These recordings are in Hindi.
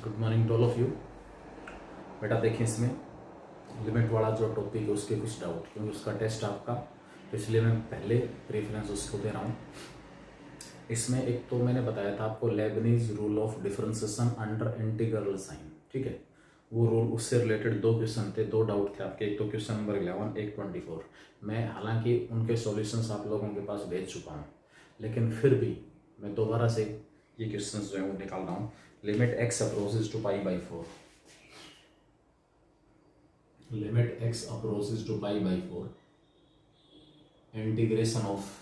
Good morning to all of you. बेटा देखिए, इसमें लिमिट वाला जो टॉपिक है उसके कुछ डाउट, क्योंकि उसका टेस्ट आपका, तो इसलिए मैं पहले प्रेफरेंस उसको दे रहा हूँ। इसमें एक तो मैंने बताया था आपको Leibniz rule of differentiation under integral sign, ठीक है। वो रूल, उससे रिलेटेड दो क्वेश्चन थे, दो डाउट थे आपके। एक तो क्वेश्चन नंबर 11, एक 24। मैं हालांकि उनके सॉल्यूशंस आप लोगों के पास भेज चुका हूँ, लेकिन फिर भी मैं दोबारा से ये क्वेश्चन जो है वो निकाल रहा हूँ। Limit x approaches to pi by 4, limit x approaches to pi by 4, integration of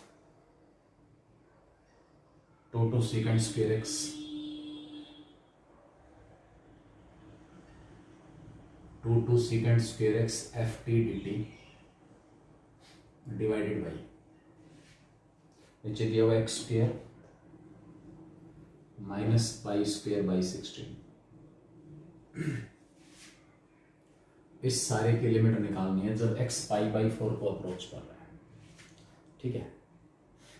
2 to secant square x to secant square x ft dt divided by, नीचे दिया हुआ x square minus pi square by 16। इस सारे की लिमिट निकालनी है जब x पाई बाई 4 को अप्रोच कर रहा है, ठीक है।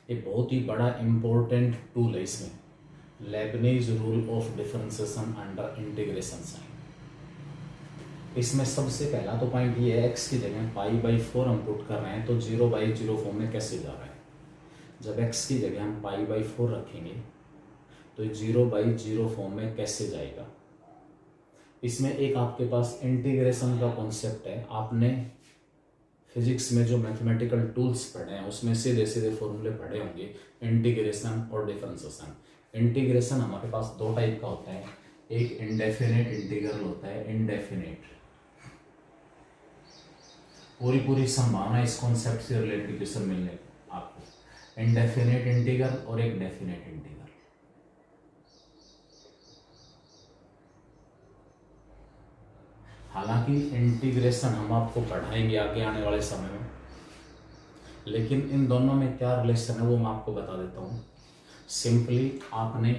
ये बहुत ही बड़ा इंपॉर्टेंट टूल है इसमें, Leibniz rule of differentiation under integration sign. इसमें सबसे पहला तो पॉइंट ये है, x की जगह पाई बाई 4 हम पुट कर रहे हैं तो 0/0 फॉर्म में कैसे जा रहा है। जब x की जगह हम पाई बाई 4 रखेंगे तो 0/0 फॉर्म में कैसे जाएगा। इसमें एक आपके पास इंटीग्रेशन का कॉन्सेप्ट है। आपने फिजिक्स में जो मैथमेटिकल टूल्स पढ़े हैं उसमें सीधे सीधे फॉर्मूले पढ़े होंगे, इंटीग्रेशन और डिफरेंशिएशन। इंटीग्रेशन हमारे पास दो टाइप का होता है, एक इंडेफिनेट इंटीग्रल होता है, इंडेफिनेट, पूरी संभावना इस कॉन्सेप्ट से रिलेटेड क्वेश्चन मिलने आपको, इंडेफिनेट इंटीग्रल और एक डेफिनेट इंटीग्रल। हालांकि इंटीग्रेशन हम आपको पढ़ाएंगे आगे आने वाले समय में, लेकिन इन दोनों में क्या रिलेशन है वो मैं आपको बता देता हूँ। सिंपली आपने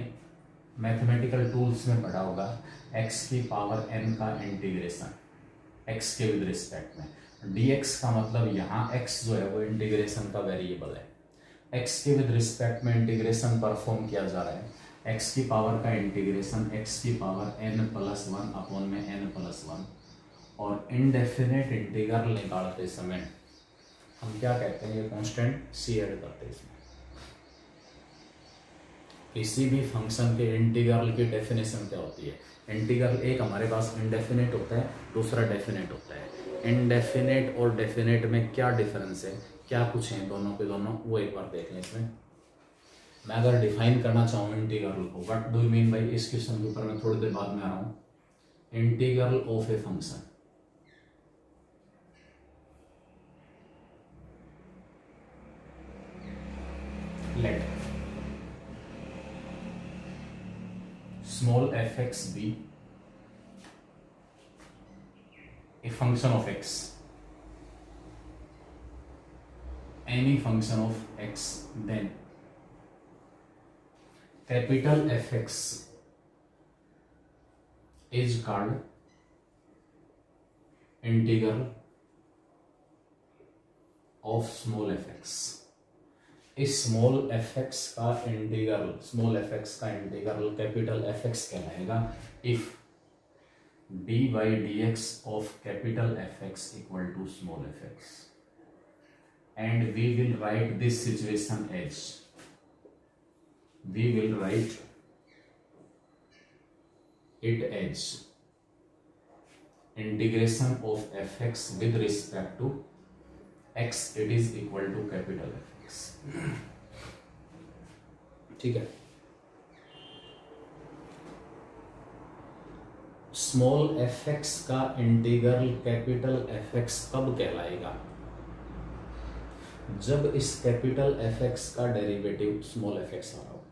मैथमेटिकल टूल्स में पढ़ा होगा x की पावर n का इंटीग्रेशन, x के विद रिस्पेक्ट में, dx का मतलब यहाँ x जो है वो इंटीग्रेशन का वेरिएबल है। x के विद रिस्पेक्ट में इंटीग्रेशन परफॉर्म किया जा रहा है, x की पावर का इंटीग्रेशन x की पावर n+1 अपॉन में n+1। और इनडेफिनेट इंटीग्रल निकालते समय हम क्या कहते हैं, ये कांस्टेंट c ऐड करते हैं इसमें। किसी भी फंक्शन के इंटीग्रल की डेफिनेशन क्या होती है, इंटीग्रल एक हमारे पास इनडेफिनेट होता है, दूसरा डेफिनेट होता है। इनडेफिनेट और डेफिनेट में क्या डिफरेंस है, क्या कुछ है दोनों के दोनों, वो एक बार देख लें। इसमें मैं अगर डिफाइन करना चाहूँ इंटीग्रल को, what do you mean by, इस क्वेश्चन के ऊपर मैं थोड़ी देर बाद में आ रहा हूँ। Integral of a function, let small f(x) be a function of x, any function of x, then capital F(x) is called integral of small f(x). इस स्मॉल f(x) का इंटीग्रल, स्मॉल f(x) का इंटीग्रल कैपिटल f(x) कहलाएगा if d/dx of capital f(x) equal to small f(x). And we will write this situation as, we will write it as integration of f(x) with respect to x, it is equal to capital f(x). ठीक है। स्मॉल f(x) का इंटीग्रल कैपिटल f(x) कब कहलाएगा, जब इस कैपिटल f(x) का डेरिवेटिव स्मॉल f(x) आ रहा हो।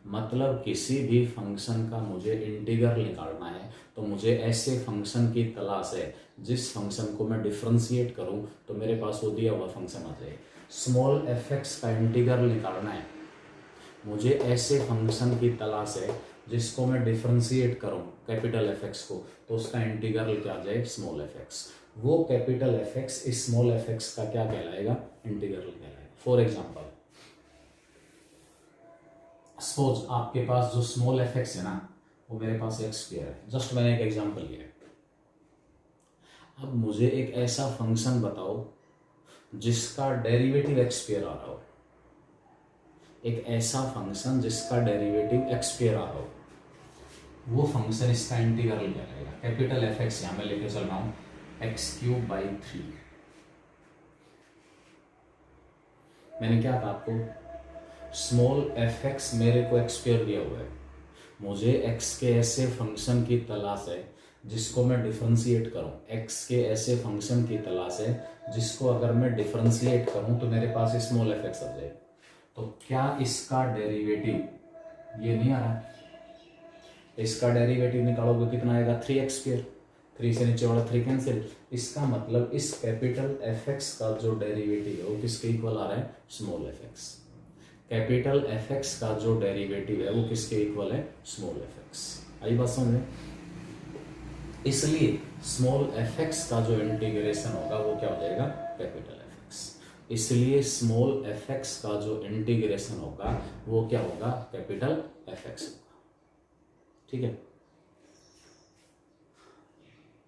मतलब किसी भी फंक्शन का मुझे इंटीग्रल निकालना है तो मुझे ऐसे फंक्शन की तलाश है जिस फंक्शन को मैं डिफरेंशिएट करूं तो मेरे पास वो दिया हुआ फंक्शन आ जाए। स्मॉल f(x) का इंटीग्रल निकालना है, मुझे ऐसे फंक्शन की तलाश है जिसको मैं डिफरेंशिएट करूं कैपिटल f(x) को, तो उसका इंटीग्रल क्या आ जाए, स्मॉल f(x). वो कैपिटल f(x) इस स्मॉल f(x) का क्या कहलाएगा, इंटीग्रल कहलाएगा। फॉर एग्जांपल, सपोज आपके पास जो स्मॉल f(x) है ना, वो मेरे पास एक्स स्क्वायर है। जस्ट मैंने एक एग्जांपल लिया है। अब मुझे एक ऐसा फंक्शन बताओ जिसका डेरिवेटिव एक्स स्क्वायर आ रहा हो, एक ऐसा फंक्शन जिसका डेरिवेटिव एक्स स्क्वायर आ रहा हो, वो फंक्शन इसका इंटीग्रल क्या रहेगा। कैपिटल एफ एक्स यहां मैं लेके चल रहा हूं, एक्स क्यूब बाई 3। मैंने क्या कहा आपको, स्मॉल एफ एक्स मेरे को एक्स स्क्वायर दिया हुआ है, मुझे एक्स के ऐसे फंक्शन की तलाश है जिसको मैं डिफरेंशिएट करूं, एक्स के ऐसे फंक्शन की तलाश है जिसको अगर मैं डिफरेंशिएट करूं तो मेरे पास स्मॉल एफ एक्स आ जाए। तो क्या इसका डेरिवेटिव ये नहीं आ रहा, इसका डेरिवेटिव निकालोगे कितना आएगा, 3x स्क्वायर, 3 से नीचे वाला 3 कैंसिल। इसका मतलब इस कैपिटल एफ एक्स का जो डेरिवेटिव है वो किसके इक्वल आ रहा है, small F x. Capital F X का जो डेरिवेटिव है वो किसके इक्वल है, स्मॉल एफ एक्स। आई बात समझ में। इसलिए स्मॉल एफ एक्स का जो इंटीग्रेशन होगा वो क्या हो जाएगा, कैपिटल एफ एक्स। इसलिए स्मॉल एफ एक्स का जो इंटीग्रेशन होगा वो क्या होगा, कैपिटल एफ एक्स होगा। ठीक है,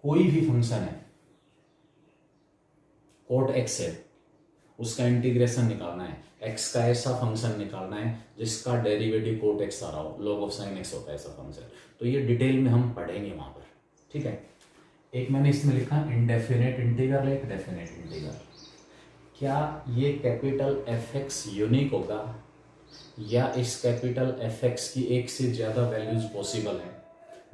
कोई भी फंक्शन है, कोट एक्स है, उसका इंटीग्रेशन निकालना है, एक्स का ऐसा फंक्शन निकालना है जिसका डेरिवेटिव कोट एक्स आ रहा हो, log ऑफ साइन एक्स होता है ऐसा फंक्शन। तो ये डिटेल में हम पढ़ेंगे वहां पर। ठीक है, एक मैंने इसमें लिखा इनडेफिनेट इंटीग्रल, एक डेफिनेट इंटीग्रल। क्या ये कैपिटल एफ एक्स यूनिक होगा या इस कैपिटल एफ एक्स की एक से ज्यादा वैल्यूज पॉसिबल है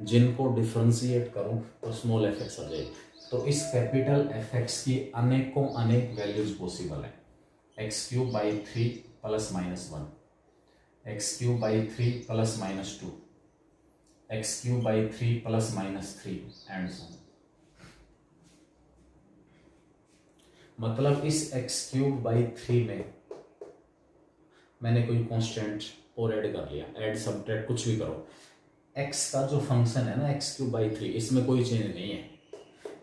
जिनको डिफरेंशिएट करूं तो स्मॉल एफ एक्स आ जाए। तो इस कैपिटल एफ एक्स की अनेकों अनेक वैल्यूज पॉसिबल है, x cube by 3 plus minus 1, x cube by 3 plus minus 2, x cube by 3 plus minus 3 and so. मतलब इस एक्स क्यूब बाई 3 में मैंने कोई कांस्टेंट और ऐड कर लिया, ऐड सबट्रैक्ट कुछ भी करो, एक्स का जो फंक्शन है ना एक्स क्यूब बाई 3, इसमें कोई चेंज नहीं है।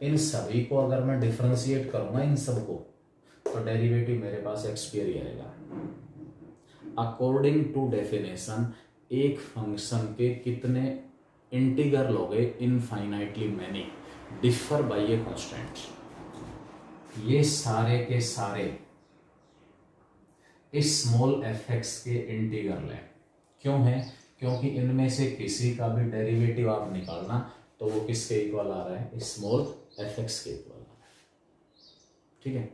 इन सभी को अगर मैं डिफरेंशिएट करूंगा इन सबको तो डेरिवेटिव मेरे पास एक्स स्क्वायर ही आएगा। अकॉर्डिंग टू डेफिनेशन एक फंक्शन के कितने इंटीग्रल हो गए, infinitely many, differ by a constant. ये सारे के सारे इस स्मॉल एफ एक्स के इंटीग्रल है। क्यों है, क्योंकि इनमें से किसी का भी डेरिवेटिव आप निकालना तो वो किसके इक्वल आ रहा है, स्मॉल एफ एक्स के इक्वल आ रहा है। ठीक है,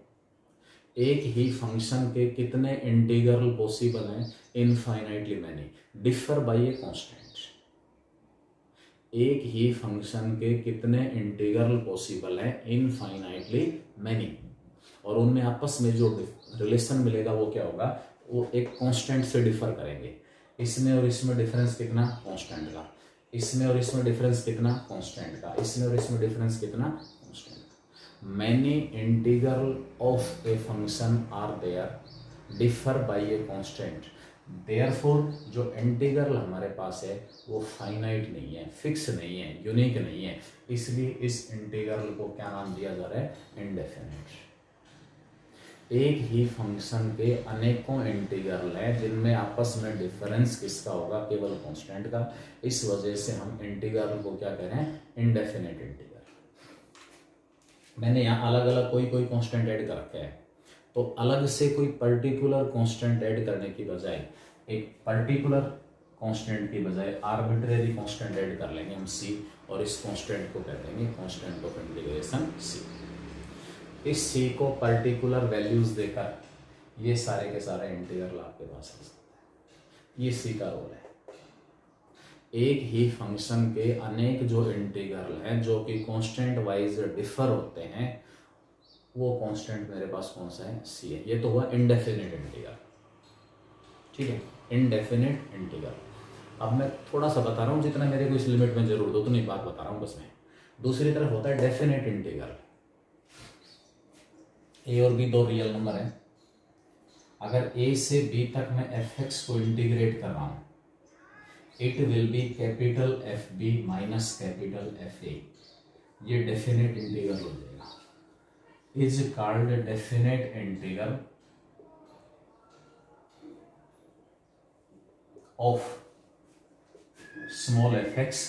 एक ही फंक्शन के कितने इंटीग्रल पॉसिबल हैं, infinitely many, differ by a constant. एक ही फंक्शन के कितने इंटीग्रल पॉसिबल हैं, इनफाइनाइटली मैनी, और उनमें आपस में जो रिलेशन मिलेगा वो क्या होगा, वो एक कांस्टेंट से डिफर करेंगे। इसमें और इसमें डिफरेंस कितना, कांस्टेंट का, इसमें और इसमें डिफरेंस कितना, कांस्टेंट का, इसमें और इसमें डिफरेंस कितना, कांस्टेंट का। Many integral of a function are there differ by a constant, therefore जो इंटीग्रल हमारे पास है वो फाइनाइट नहीं है, फिक्स नहीं है, यूनिक नहीं है, इसलिए इस इंटीग्रल को क्या नाम दिया जा रहा है, इनडेफिनिट। एक ही फंक्शन के अनेकों इंटीग्रल हैं जिनमें आपस में डिफरेंस किसका होगा, केवल कांस्टेंट का। इस वजह से हम इंटीग्रल को क्या कह रहे हैं, इनडेफिनेट इंटीग्रल। मैंने यहाँ अलग अलग कोई कोई कांस्टेंट ऐड कर रखा है, तो अलग से कोई पर्टिकुलर कांस्टेंट ऐड करने की बजाय एक पर्टिकुलर कांस्टेंट की बजाय आर्बिट्रेरी कांस्टेंट ऐड कर लेंगे हम c, और इस कांस्टेंट को कह देंगे कांस्टेंट ऑफ इंटीग्रेशन c। इस c को पर्टिकुलर वैल्यूज देकर ये सारे के सारे इंटीग्रल आपके पास आ सकते हैं। ये c का रोल है। एक ही फंक्शन के अनेक जो इंटीग्रल हैं जो कि कांस्टेंट वाइज डिफर होते हैं, वो कांस्टेंट मेरे पास कौन सा है, c है। ये तो हुआ इंडेफिनिट इंटीग्रल। ठीक है, इनडेफिनिट इंटीग्रल। अब मैं थोड़ा सा बता रहा हूँ, जितना मेरे को इस लिमिट में जरूरत हो उतनी बात बता रहा हूँ बस मैं। दूसरी तरफ होता है डेफिनेट इंटीग्रल। ए और बी दो रियल नंबर है, अगर ए से बी तक मैं एफ एक्स को इंटीग्रेट कर रहा हूं, it will be capital F b minus capital F a. ये डेफिनेट इंटीग्रल हो जाएगा, is called definite integral of small F x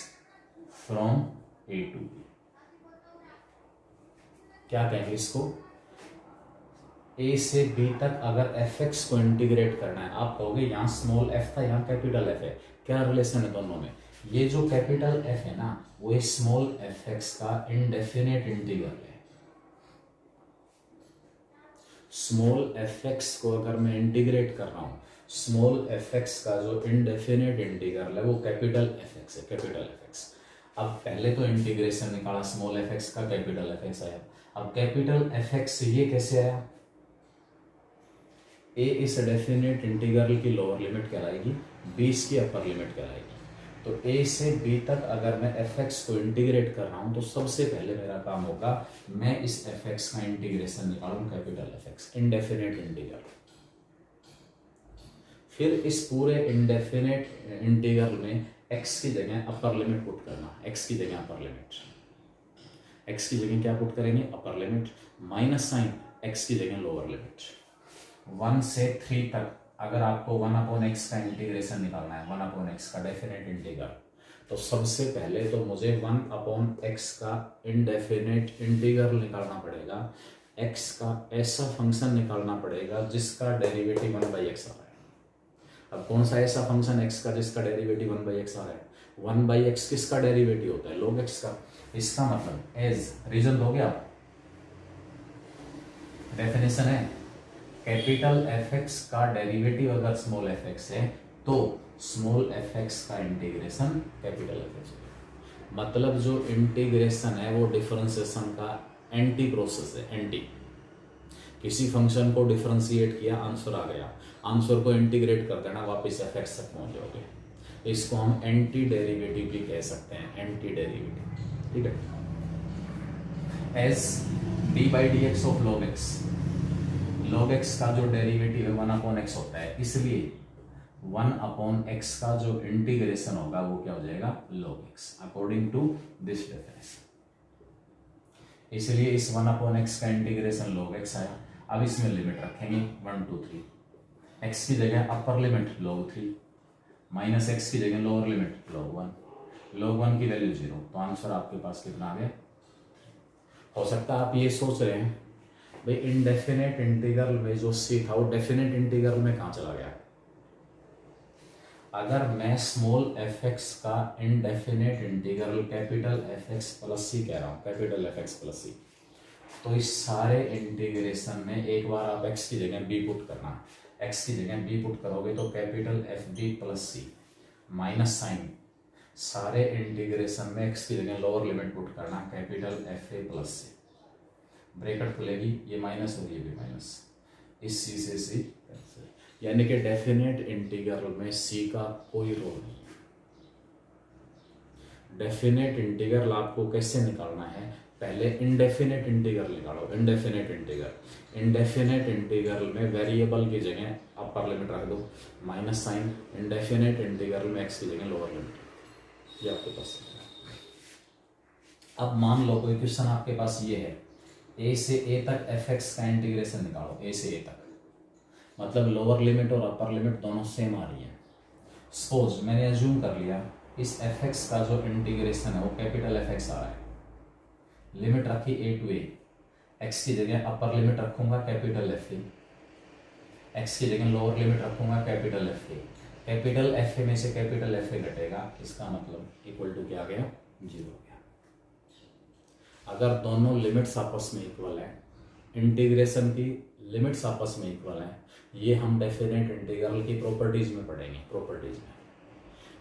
from a to b. क्या कहेंगे इसको, ए से बी तक अगर एफ एक्स को इंटीग्रेट करना है, आप कहोगे यहाँ स्मॉल एफ था, यहाँ कैपिटल एफ है, क्या रिलेशन है दोनों में? ये जो कैपिटल एफ है ना, वो स्मॉल एफ एक्स का इनडेफिनेट इंटीग्रल है। स्मॉल एफ एक्स को अगर मैं इंटीग्रेट कर रहा हूँ, स्मॉल एफ एक्स का जो इनडेफिनेट इंटीग्रल है वो कैपिटल एफ एक्स है, कैपिटल एफ एक्स। अब पहले तो इंटीग्रेशन निकाला स्मॉल एफ एक्स का, कैपिटल एफ एक्स आया। अब कैपिटल एफ एक्स ये कैसे आया? ए इस डेफिनेट इंटीग्रल की लोअर लिमिट कहलाएगी, बी इसकी अपर लिमिट कहलाएगी। तो ए से बी तक अगर मैं एफ एक्स को इंटीग्रेट कर रहा हूं तो सबसे पहले मेरा काम होगा मैं इस एफ एक्स का इंटीग्रेशन निकालूं, capital F x, indefinite integral. फिर इस पूरे इनडेफिनेट इंटीग्रल में एक्स की जगह अपर लिमिट पुट करना, एक्स की जगह अपर लिमिट, एक्स की जगह क्या पुट करेंगे? Upper limit, minus sign, x की जगह लोअर लिमिट। 1 से 3 तक अगर आपको 1/x का इंटीग्रेशन निकालना है, 1/x का डेफिनेट इंटीग्रल, तो सबसे पहले तो मुझे 1/x का इनडेफिनेट इंटीग्रल निकालना पड़ेगा। x का ऐसा फंक्शन निकालना पड़ेगा जिसका डेरिवेटिव 1/x आ रहा है। अब कौन सा ऐसा फंक्शन x का जिसका डेरिवेटिव 1/x आ रहा है? 1/x किसका डेरिवेटिव होता है? log x का। इसका मतलब एज रीजन हो गया, डेफिनेशन है कैपिटल एफ एक्स का डेरिवेटिव अगर स्मॉल एफ एक्स है तो स्मॉल एफ एक्स का इंटीग्रेशन कैपिटल एफ एक्स होगा। मतलब जो इंटीग्रेशन है वो डिफरेंशिएशन का एंटी प्रोसेस है, एंटी। किसी फंक्शन को डिफरेंशिएट किया, आंसर आ गया, आंसर को इंटीग्रेट कर देना, वापस एफ एक्स तक पहुंच जाओगे। इसको हम एंटी डेरिवेटिव भी कह सकते हैं, एंटी डेरिवेटिव, ठीक है। As d by D x of log x, log x का जो डेरिवेटिव है 1/x होता है, इसलिए 1/x का जो इंटीग्रेशन होगा वो क्या हो जाएगा? log x, according to this definition. इसलिए इस 1/x का इंटीग्रेशन log x आया। अब इसमें लिमिट रखेंगे 1 2 3, x की जगह upper limit log 3, minus x की जगह लोअर लिमिट log 1, log 1 की वैल्यू 0, तो आंसर आपके पास कितना आ गया? हो सकता है आप ये सोच रहे हैं भाई इनडेफिनेट इंटीग्रल में जो सी था वो डेफिनेट इंटीग्रल में कहां चला गया? अगर मैं स्मॉल एफ एक्स का indefinite integral capital F X plus C कह रहा हूं, capital F X plus C, तो इस सारे इंटीग्रेशन में एक बार आप एक्स की जगह बी पुट करना, एक्स की जगह बी पुट करोगे तो capital F b plus c, minus sign, सारे इंटीग्रेशन में एक्स की जगह लोअर लिमिट पुट करना, capital F a plus c, bracket खुलेगी, ये माइनस होगी, ये भी माइनस, इस सी से सी कैंसिल, यानी कि डेफिनेट इंटीग्रल में सी का कोई रोल नहीं। डेफिनेट इंटीग्रल आपको कैसे निकालना है? पहले इनडेफिनेट इंटीग्रल निकालो, इनडेफिनेट इंटीग्रल। इनडेफिनेट इंटीग्रल में वेरिएबल की जगह अपर लिमिट रख दो, माइनस साइन, इनडेफिनेट इंटीग्रल में एक्स की जगह लोअर लिमिट, ये आपके पास है। अब मान लो कोई क्वेश्चन आपके पास ये है, ए से ए तक एफ एक्स का इंटीग्रेशन निकालो, ए से ए तक, मतलब लोअर लिमिट और अपर लिमिट दोनों सेम आ रही है। सपोज मैंने अज्यूम कर लिया इस एफ एक्स का जो इंटीग्रेशन है वो कैपिटल एफ एक्स आ रहा है, लिमिट रखी ए टू ए, एक्स की जगह अपर लिमिट रखूंगा कैपिटल एफ ए, एक्स की जगह लोअर लिमिट रखूंगा कैपिटल एफ ए, कैपिटल एफ ए में से कैपिटल एफ ए घटेगा, इसका मतलब इक्वल टू क्या आ गया? 0 हो गया। अगर दोनों लिमिट्स आपस में इक्वल है, इंटीग्रेशन की लिमिट्स आपस में इक्वल है, ये हम डेफिनेट इंटीग्रल की प्रॉपर्टीज में पढ़ेंगे, प्रॉपर्टीज में।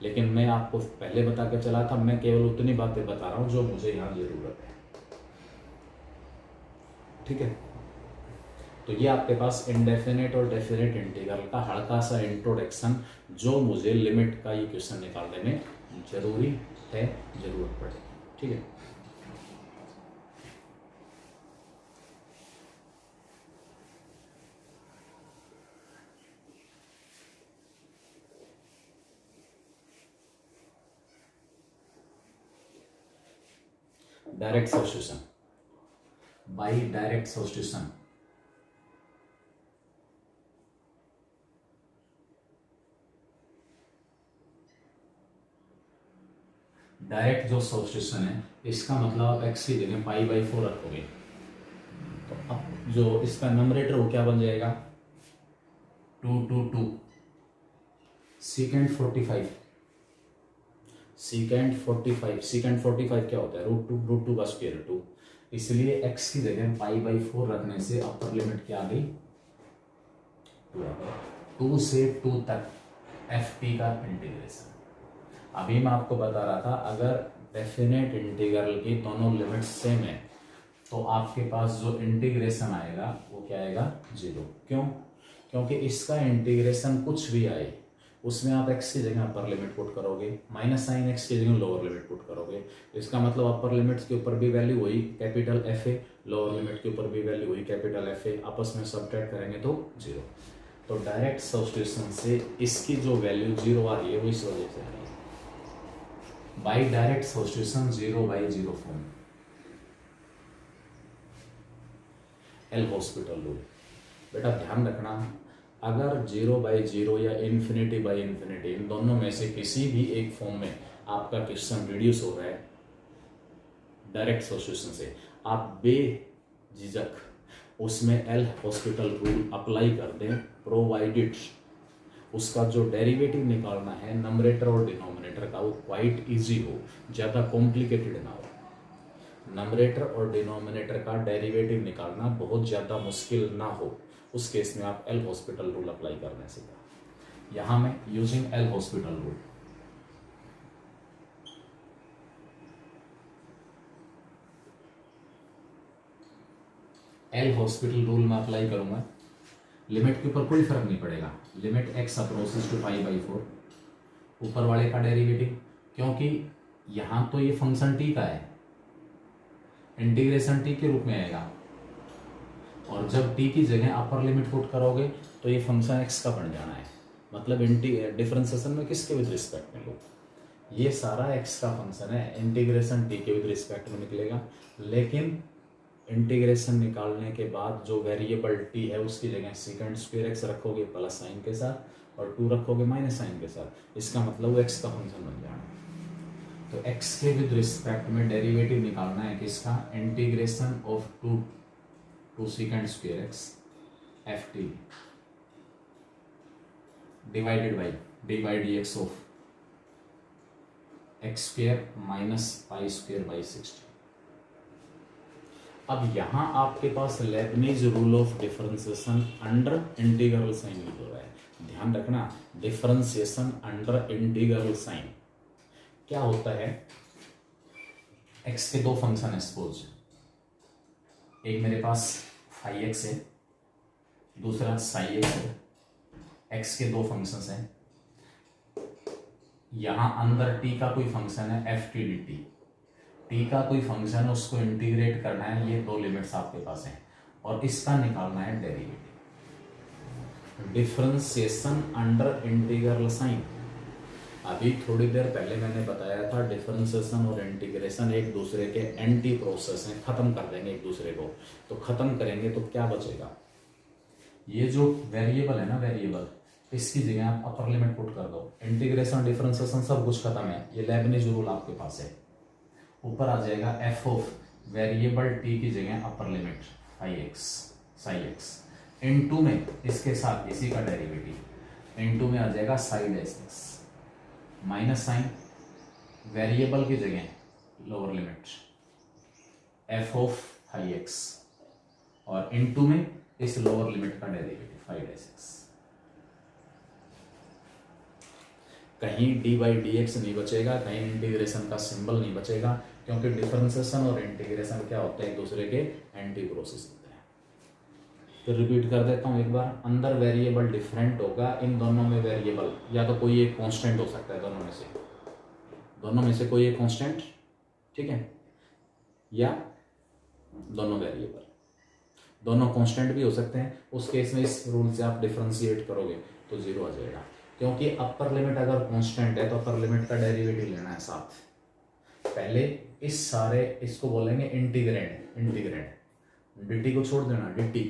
लेकिन मैं आपको पहले बता के चला था, मैं केवल उतनी बातें बता रहा हूं जो मुझे यहाँ जरूरत है, ठीक है। तो ये आपके पास इंडेफिनेट और डेफिनेट इंटीग्रल का हल्का सा इंट्रोडक्शन, जो मुझे लिमिट का ये क्वेश्चन निकालने में जरूरी है, जरूरत पड़ेगी, ठीक है। Direct substitution, by direct substitution, direct जो सब्स्टिट्यूशन है, इसका मतलब आप एक्स की जगह पाई बाई 4 रखोगे, तो अब जो इसका नंबरेटर वो क्या बन जाएगा, 2 सीकेंड 45, सीकेंड 45 क्या होता है, रूट टू का स्क्वायर 2, इसलिए x की जगह पाई बाई 4 रखने से अपर लिमिट क्या आ गई, 2 से 2 तक एफ टी का इंटीग्रेशन। अभी मैं आपको बता रहा था अगर डेफिनेट इंटीग्रल की दोनों लिमिट्स सेम है तो आपके पास जो इंटीग्रेशन आएगा वो क्या आएगा, 0। क्यों, क्योंकि इसका इंटीग्रेशन कुछ भी आए उसमें आप x की जगह अपर लिमिट पुट करोगे, माइनस साइन एक्स की जगह लोअर लिमिट पुट करोगे, इसका मतलब अपर लिमिट के ऊपर भी वैल्यू वही कैपिटल एफ ए, लोअर लिमिट के ऊपर भी वैल्यू वही कैपिटल एफ ए, आपस में सब्ट्रैक्ट करेंगे तो 0। तो डायरेक्ट सब्स्टिट्यूशन से इसकी जो वैल्यू 0 आ रही है वो इस वजह से आ रही है, by direct substitution 0/0 form, L Hospital rule. बेटा ध्यान रखना, अगर 0/0 या इन्फिनिटी/इन्फिनिटी इन दोनों में से किसी भी एक फॉर्म में आपका क्वेश्चन रिड्यूस हो रहा है डायरेक्ट सब्स्टिट्यूशन से, आप बेझिझक उसमें एल हॉस्पिटल रूल अप्लाई कर दें, प्रोवाइडेड उसका जो डेरिवेटिव निकालना है नंबरेटर और डिनोमिनेटर का वो क्वाइट इजी हो, ज़्यादा कॉम्प्लिकेटेड ना हो। नंबरेटर और डिनोमिनेटर का डेरिवेटिव निकालना बहुत ज़्यादा मुश्किल ना हो, उस केस में आप एल हॉस्पिटल रूल अप्लाई करने से। यहाँ मैं using L Hospital rule, L Hospital rule में अप्लाई करूंगा, लिमिट के ऊपर कोई फर्क नहीं पड़ेगा, limit x approaches to pi by 4, ऊपर वाले का डेरिवेटिव, क्योंकि यहाँ तो ये फंक्शन टी का है, इंटीग्रेशन टी के रूप में आएगा, और जब टी की जगह अपर लिमिट पुट करोगे तो ये फंक्शन एक्स का बन जाना है, मतलब डिफरेंशिएशन में किसके विद रिस्पेक्ट में लो, ये सारा एक्स का फंक्शन है, इंटीग्रेशन टी के विद रिस्पेक्ट में निकलेगा, लेकिन इंटीग्रेशन निकालने के बाद जो वेरिएबल टी है उसकी जगह सेकंड स्क्वायर एक्स रखोगे प्लस साइन के साथ और 2 रखोगे माइनस साइन के साथ, इसका मतलब वो एक्स का फंक्शन बन जाना। तो एक्स के विद रिस्पेक्ट में डेरिवेटिव निकालना है किसका, integration of 2 second square X F T divided by D by D x of X square minus pi square by 60। अब यहां आपके पास Leibniz rule of differentiation under integral sign use हो रहा है, ध्यान रखना, डिफरेंशिएशन अंडर इंटीग्रल साइन क्या होता है, एक्स के दो फंक्शन है सपोज, एक मेरे पास फाई एक्स है, दूसरा साई एक्स है, एक्स के दो फंक्शंस हैं, यहां अंदर टी का कोई फंक्शन है F T D T, T का कोई फंक्शन है उसको इंटीग्रेट करना है, ये दो लिमिट्स आपके पास हैं और इसका निकालना है derivative, differentiation under integral sign. अभी थोड़ी देर पहले मैंने बताया था डिफरेंशिएशन और इंटीग्रेशन एक दूसरे के एंटी प्रोसेस हैं, खत्म कर देंगे एक दूसरे को, तो खत्म करेंगे तो क्या बचेगा, ये जो वेरिएबल है ना, वेरिएबल इसकी जगह आप अपर लिमिट पुट कर दो, इंटीग्रेशन डिफरेंशिएशन सब कुछ खत्म है, ये लेबनीज रूल आपके पास है, ऊपर आ जाएगा एफ ऑफ वेरिएबल टी की जगह upper limit phi x psi x, into में इसके साथ इसी का डेरिवेटिव, इनटू में आ जाएगा side x minus sign variable की जगह lower limit f of phi x और इनटू में इस लोअर लिमिट का डेरिवेटिव फाई एक्स। कहीं डी बाई डी एक्स नहीं बचेगा, कहीं इंटीग्रेशन का सिंबल नहीं बचेगा, क्योंकि डिफरेंशिएशन और इंटीग्रेशन क्या होते हैं, एक दूसरे के एंटी प्रोसेस होते हैं। फिर रिपीट कर देता हूँ एक बार, अंदर वेरिएबल डिफरेंट होगा, इन दोनों में वेरिएबल या तो कोई एक कांस्टेंट हो सकता है, दोनों में से कोई एक कांस्टेंट, ठीक है, या दोनों वेरिएबल, दोनों कांस्टेंट भी हो सकते हैं, उस केस में इस रूल से आप डिफरेंशिएट करोगे तो 0 आ जाएगा, क्योंकि अपर लिमिट अगर कांस्टेंट है तो अपर लिमिट का डेरिवेटिव लेना है साथ, पहले इस सारे इसको बोलेंगे इंटीग्रेंड, इंटीग्रेंड dt को छोड़ देना, dt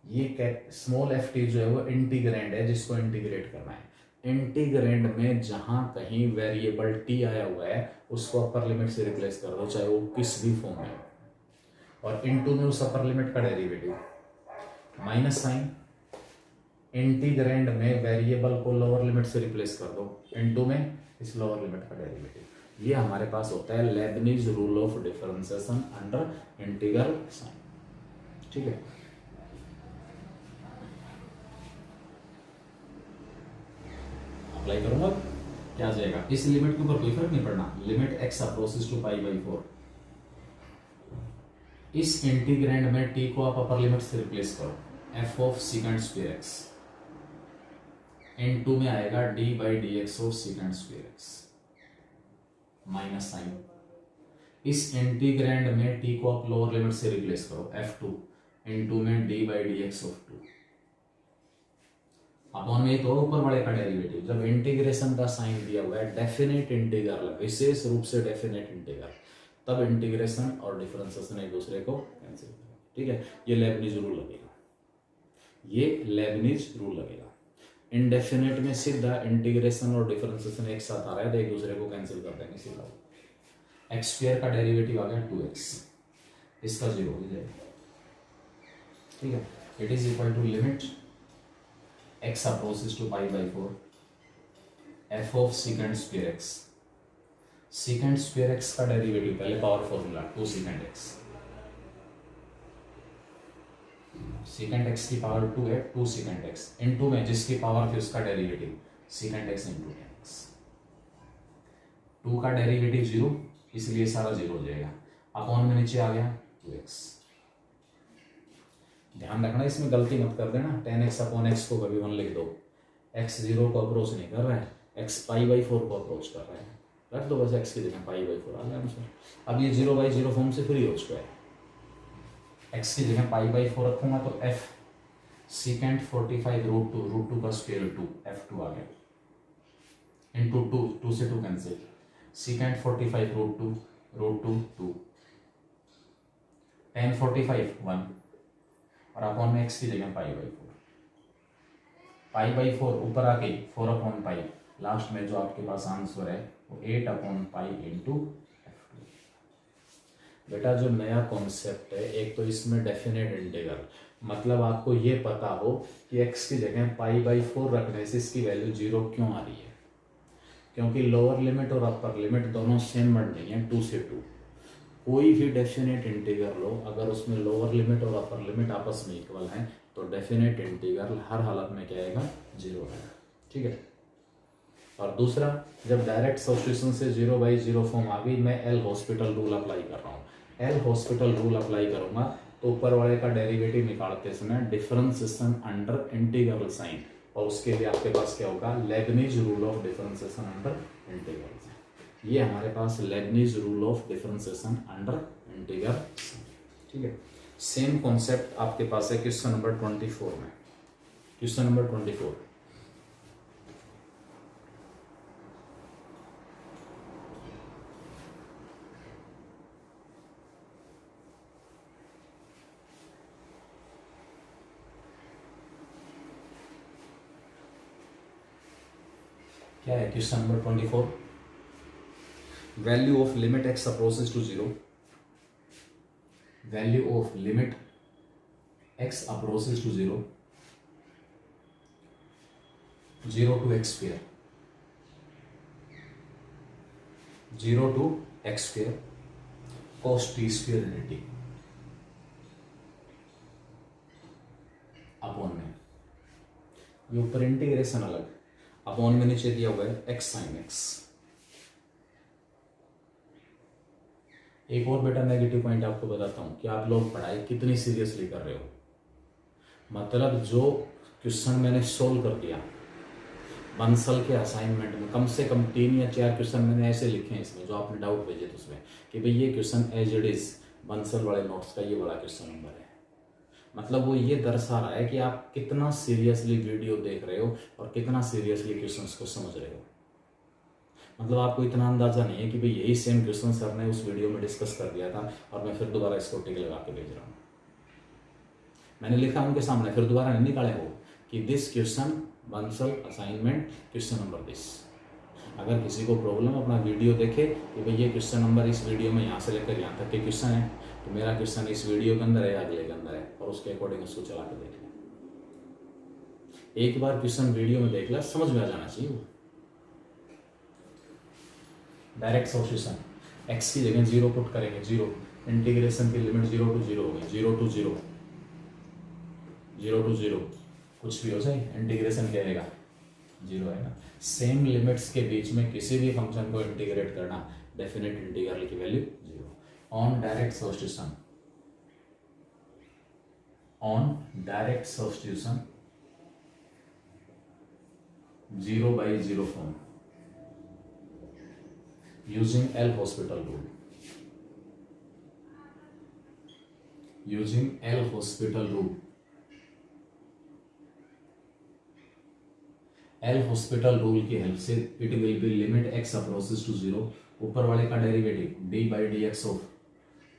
ये स्मॉल एफ टी जो है वो इंटीग्रेंड है जिसको इंटीग्रेट करना है, इंटीग्रैंड में जहां कहीं वेरिएबल टी आया हुआ है उसको अपर लिमिट से रिप्लेस कर दो, चाहे वो किस भी फॉर्म में, और इनटू में उस अपर लिमिट का डेरिवेटिव माइनस साइन, इंटीग्रैंड में वेरिएबल को लोअर लिमिट से रिप्लेस कर दो, इनटू में इस लोअर लिमिट का डेरिवेटिव। ये हमारे पास होता है Leibniz rule of differentiation under integral sign. ठीक है, अप्लाई करूंगा, क्या आ जाएगा, इस लिमिट के ऊपर कोई फर्क नहीं पड़ना, limit x approaches to pi by 4, इस इंटीग्रैंड में टी को आप अपर लिमिट से रिप्लेस करो, f of secant square x, into में आएगा d by D x of secant square x minus sign, इस इंटीग्रैंड में टी को आप लोअर लिमिट से रिप्लेस करो, एफ टू इन टू में d by D x of 2 upon में तो ऊपर वाले का डेरिवेटिव। जब इंटीग्रेशन का साइन दिया हुआ है डेफिनेट इंटीग्रल, विशेष रूप से डेफिनेट इंटीग्रल, तब इंटीग्रेशन और डिफरेंशिएशन एक दूसरे को कैंसिल करेंगे। ठीक है, ये लेबनीज रूल लगेगा, ये लेबनीज रूल लगेगा। इनडेफिनेट में सीधा इंटीग्रेशन और डिफरेंशिएशन एक साथ आ रहा है तो एक दूसरे को कैंसिल कर देंगे सीधा। एक्स स्क्वायर का डेरिवेटिव आ गया 2x, इसका 0 हो जाएगा। ठीक है, it is equal to limit x approaches to pi by 4 f of secant square x, secant square x का डेरिवेटिव पहले power formula 2 secant x, secant x की पावर 2 है, 2 secant x इनटू में जिसकी पावर थी उसका derivative secant x into x, 2 का डेरिवेटिव 0 इसलिए सारा 0 हो जाएगा, अपॉन में नीचे आ गया 2x। ध्यान रखना, इसमें गलती मत कर देना, tan x अपॉन x को कभी 1 लिख दो, x 0 को अप्रोच नहीं कर रहा है, x पाई बाई 4 को अप्रोच कर रहा है, रख दो बस x की जगह पाई बाई 4 आ गया आंसर। अब ये 0 बाई 0 फॉर्म से फ्री हो चुका है, x की जगह पाई बाई 4 रखूंगा तो f सीकेंट 45 रूट 2 का स्क्वायर 2 f2 आ गया, इनटू 2 से 2 कैंसिल, सीकेंट 45 रूट 2 tan 45 1 और अपॉन में x की जगह पाई बाई 4 ऊपर आके 4 अपॉन पाई, लास्ट में जो आपके पास आंसर है वो 8 अपॉन पाई इंटू f2। बेटा जो नया कॉन्सेप्ट है, एक तो इसमें डेफिनेट इंटीग्रल, मतलब आपको ये पता हो कि x की जगह पाई बाई 4 रखने से इसकी वैल्यू 0 क्यों आ रही है, क्योंकि लोअर लिमिट और अपर लिमिट दोनों सेम बन रही हैं 2 से 2। कोई भी डेफिनेट इंटीग्रल लो, अगर उसमें लोअर लिमिट और अपर लिमिट आपस में इक्वल हैं तो डेफिनेट इंटीग्रल हर हालत में क्या आएगा, 0 आएगा। ठीक है, और दूसरा, जब डायरेक्ट सब्स्टिट्यूशन से 0 बाई 0 फॉर्म आ गई, मैं एल हॉस्पिटल रूल अप्लाई कर रहा हूँ, एल हॉस्पिटल रूल अप्लाई करूंगा तो ऊपर वाले का डेरिवेटिव निकालते समय डिफरेंशिएशन अंडर इंटीग्रल साइन, और उसके लिए आपके पास क्या होगा, Leibniz rule of differentiation under integral. ये हमारे पास Leibniz rule of differentiation under integral. ठीक है, सेम कॉन्सेप्ट आपके पास है क्वेश्चन नंबर 24 में, क्वेश्चन नंबर 24 क्या है, question number 24, value of limit x approaches to 0, value of limit x approaches to 0, 0 to x square, 0 to x square cos t square dt upon में, ये ऊपर इंटीग्रेशन अलग, अपॉन में नीचे दिया हुआ है x sin x। एक और बेटा नेगेटिव पॉइंट आपको बताता हूं कि आप लोग पढ़ाई कितनी सीरियसली कर रहे हो, मतलब जो क्वेश्चन मैंने सोल्व कर दिया बंसल के असाइनमेंट में, कम से कम 3 या 4 क्वेश्चन मैंने ऐसे लिखे हैं इसमें, जो आपने डाउट भेजे थे उसमें कि भाई ये question as it is Bansal वाले नोट्स का ये बड़ा क्वेश्चन नंबर है, मतलब वो ये दर्शा रहा है कि आप कितना सीरियसली वीडियो देख रहे हो और कितना सीरियसली क्वेश्चंस को समझ रहे हो। मतलब आपको इतना अंदाजा नहीं है कि भाई यही सेम क्वेश्चन सर ने उस वीडियो में डिस्कस कर दिया था और मैं फिर दोबारा इसको टिक लगा के भेज रहा हूँ। मैंने लिखा उनके सामने, फिर दोबारा नहीं निकाले वो कि this question Bansal assignment question number 10। अगर किसी को प्रॉब्लम अपना वीडियो देखे कि भाई ये क्वेश्चन नंबर इस वीडियो में यहाँ से लेकर यहाँ तक के क्वेश्चन है, तो मेरा क्वेश्चन इस वीडियो के अंदर है या अगले के अंदर है, और उसके अकॉर्डिंग उसको चला के देख लें। एक बार क्वेश्चन वीडियो में देख लिया समझ में आ जाना चाहिए वो। डायरेक्ट सॉल्यूशन, एक्स की जगह 0 पुट करेंगे, 0, इंटीग्रेशन की लिमिट 0 to 0 हो गई, 0 to 0, 0 to 0 कुछ भी हो जाए, इंटीग्रेशन क्या रहेगा 0 है ना। सेम लिमिट्स के बीच में किसी भी फंक्शन को इंटीग्रेट करना, डेफिनेट इंटीग्रल की value 0। On direct substitution, on direct substitution 0/0 form using L-Hospital rule, using L-Hospital rule, L-Hospital rule की हेल्प से it will be limit x approaches to 0, ऊपर वाले का derivative d/dx of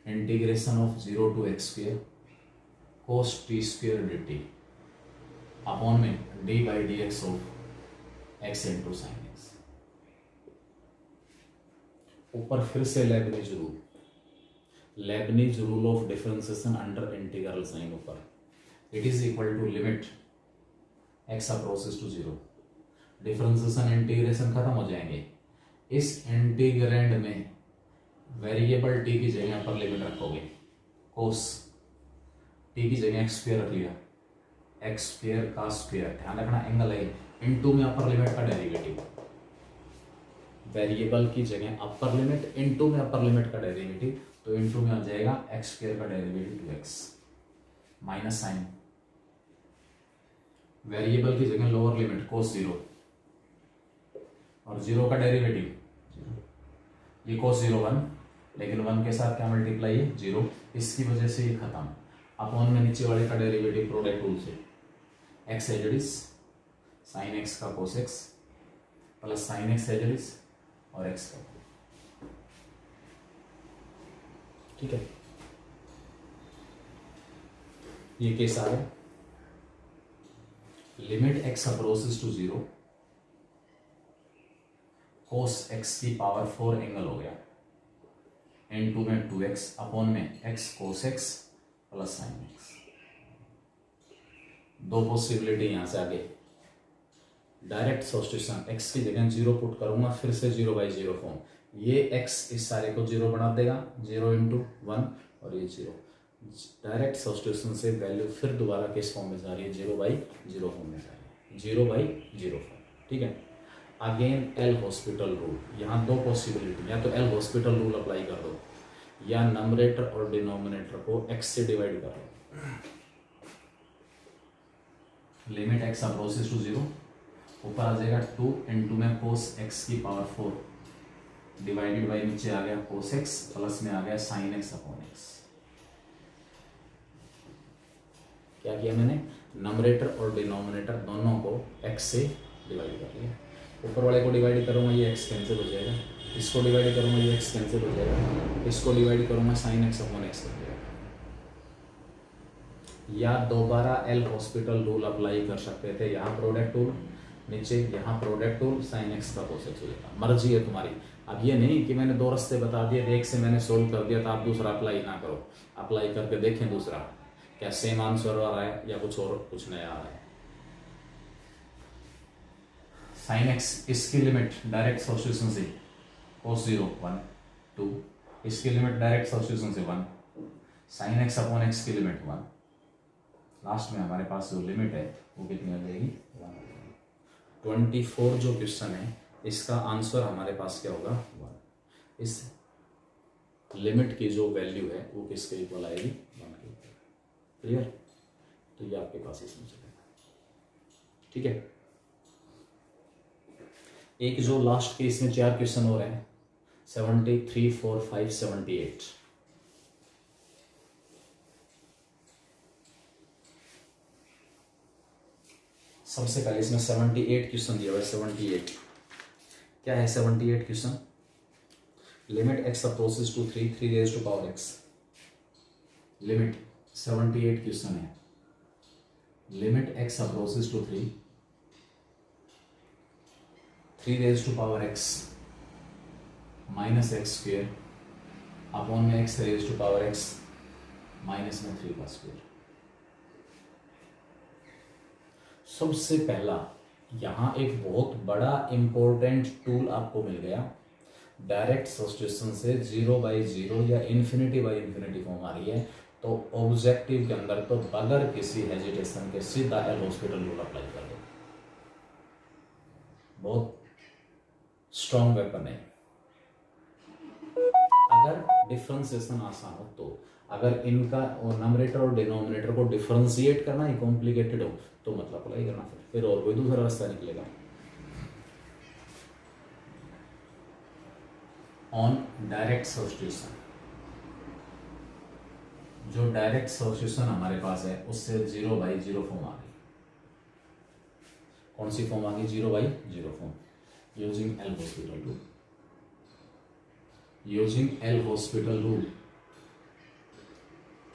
integration of 0 to x square cos t square dt upon में d/dx of x into sine x। ऊपर फिर से Leibniz rule, Leibniz rule of differentiation under integral sign ऊपर, it is equal to limit x approaches to 0, differentiation integration खत्म हो जाएंगे। इस इंटीग्रैंड में वेरिएबल t की जगह अपर लिमिट रखोगे, cos t की जगह x स्क्वायर रख लिया, x स्क्वायर का स्क्वायर, ध्यान रखना एंगल है, इनटू में अपर लिमिट का डेरिवेटिव, वेरिएबल की जगह अपर लिमिट, इनटू में अपर लिमिट का डेरिवेटिव, तो इनटू में आ जाएगा एक्स स्क्वायर का derivative 2x minus sign, variable की जगह लोअर लिमिट cos 0 और 0 का डेरिवेटिव 0, ये cos 0 1, लेकिन 1 के साथ क्या मल्टीप्लाई है 0, इसकी वजह से ये खत्म, अपॉन में नीचे वाले का डेरिवेटिव प्रोडक्ट रूल से x as it is sine x का cos x plus sine x as it is और x का, ठीक है। ये केस आ गया, limit x approaches to 0, cos x की पावर 4 एंगल हो गया, n2 में 2x अपॉन में x cos x plus sine x। दो पॉसिबिलिटी यहां से आगे, डायरेक्ट सब्स्टिट्यूशन, x की जगह 0 पुट करूंगा, फिर से 0/0 फॉर्म, ये x इस सारे को 0 बना देगा, 0 × 1 और ये 0, डायरेक्ट सब्स्टिट्यूशन से वैल्यू फिर दोबारा किस फॉर्म में जा रही है 0/0 फॉर्म में जा रही है, 0/0 फॉर्म, ठीक है। अगेन एल हॉस्पिटल रूल, यहाँ दो पॉसिबिलिटी, या तो एल हॉस्पिटल रूल अप्लाई कर दो या नंबरेटर और डिनोमिनेटर को x से डिवाइड कर दो, लिमिट x अप्रोचेस टू 0, ऊपर आ जाएगा 2 × में cos x की पावर 4 डिवाइडेड बाई नीचे आ गया cos x प्लस में आ गया sin x अपॉन x। क्या किया मैंने, नंबरेटर और डिनोमिनेटर दोनों को x से डिवाइड कर लिया, ऊपर वाले को डिवाइड करूंगा ये x कैंसिल हो जाएगा, इसको डिवाइड करूंगा ये x कैंसिल हो जाएगा, इसको डिवाइड करूंगा sin x अपॉन x हो जाएगा। या दोबारा एल हॉस्पिटल रूल अप्लाई कर सकते थे, यहाँ प्रोडक्ट रूल नीचे, यहाँ प्रोडक्ट टूल साइन एक्स का cos x हो जाएगा, मर्जी है तुम्हारी। अब ये नहीं कि मैंने दो रास्ते बता दिए, एक से मैंने सोल्व कर दिया तो आप दूसरा अप्लाई ना करो, अप्लाई करके देखें दूसरा क्या सेम आंसर आ रहा है या कुछ और कुछ नया आ रहा है। साइन एक्स, इसकी लिमिट डायरेक्ट सब्स्टिट्यूशन से cos 0 1 2, इसकी लिमिट डायरेक्ट सब्स्टिट्यूशन से 1, साइन एक्स अपॉन एक्स की लिमिट 1, लास्ट में हमारे पास जो लिमिट है वो कितनी आ जाएगी 1। 24 जो क्वेश्चन है इसका आंसर हमारे पास क्या होगा 1, इस लिमिट की जो वैल्यू है वो किसके इक्वल आएगी 1 के इक्वल, क्लियर। तो ये आपके पास इसमें चलेगा, ठीक है। एक जो लास्ट के इसमें 4 क्वेश्चन हो रहे हैं 73 4 5 78, सबसे पहले इसमें 78 क्वेश्चन दिया हुआ है। 78 क्या है 78 question, limit x approaches to 3 3 raise to power x, limit 78 question है, limit x approaches to 3 3 raise to power x minus X square upon में x raise to power x minus में 3 का स्क्वेयर। सबसे पहला यहाँ एक बहुत बड़ा इंपॉर्टेंट टूल आपको मिल गया। डायरेक्ट सब्स्टिट्यूशन से 0/0 या इन्फिनिटी बाई इन्फिनिटी फॉर्म आ रही है, तो ऑब्जेक्टिव के अंदर तो बगैर किसी हेजिटेशन के सीधा एल हॉस्पिटल रूल अप्लाई कर दो। बहुत स्ट्रॉन्ग वेपन है। अगर डिफरेंशिएशन आसान हो तो, अगर इनका नंबरेटर और डिनोमिनेटर को डिफरेंशिएट करना ही कॉम्प्लिकेटेड हो तो मतलब अप्लाई करना, फिर और कोई दूसरा रास्ता निकलेगा। ऑन डायरेक्ट सब्स्टिट्यूशन, जो डायरेक्ट सब्स्टिट्यूशन हमारे पास है उससे 0/0 फॉर्म आ गई। कौन सी फॉर्म आ गई? 0/0 form. Using L Hospital rule, using L Hospital rule,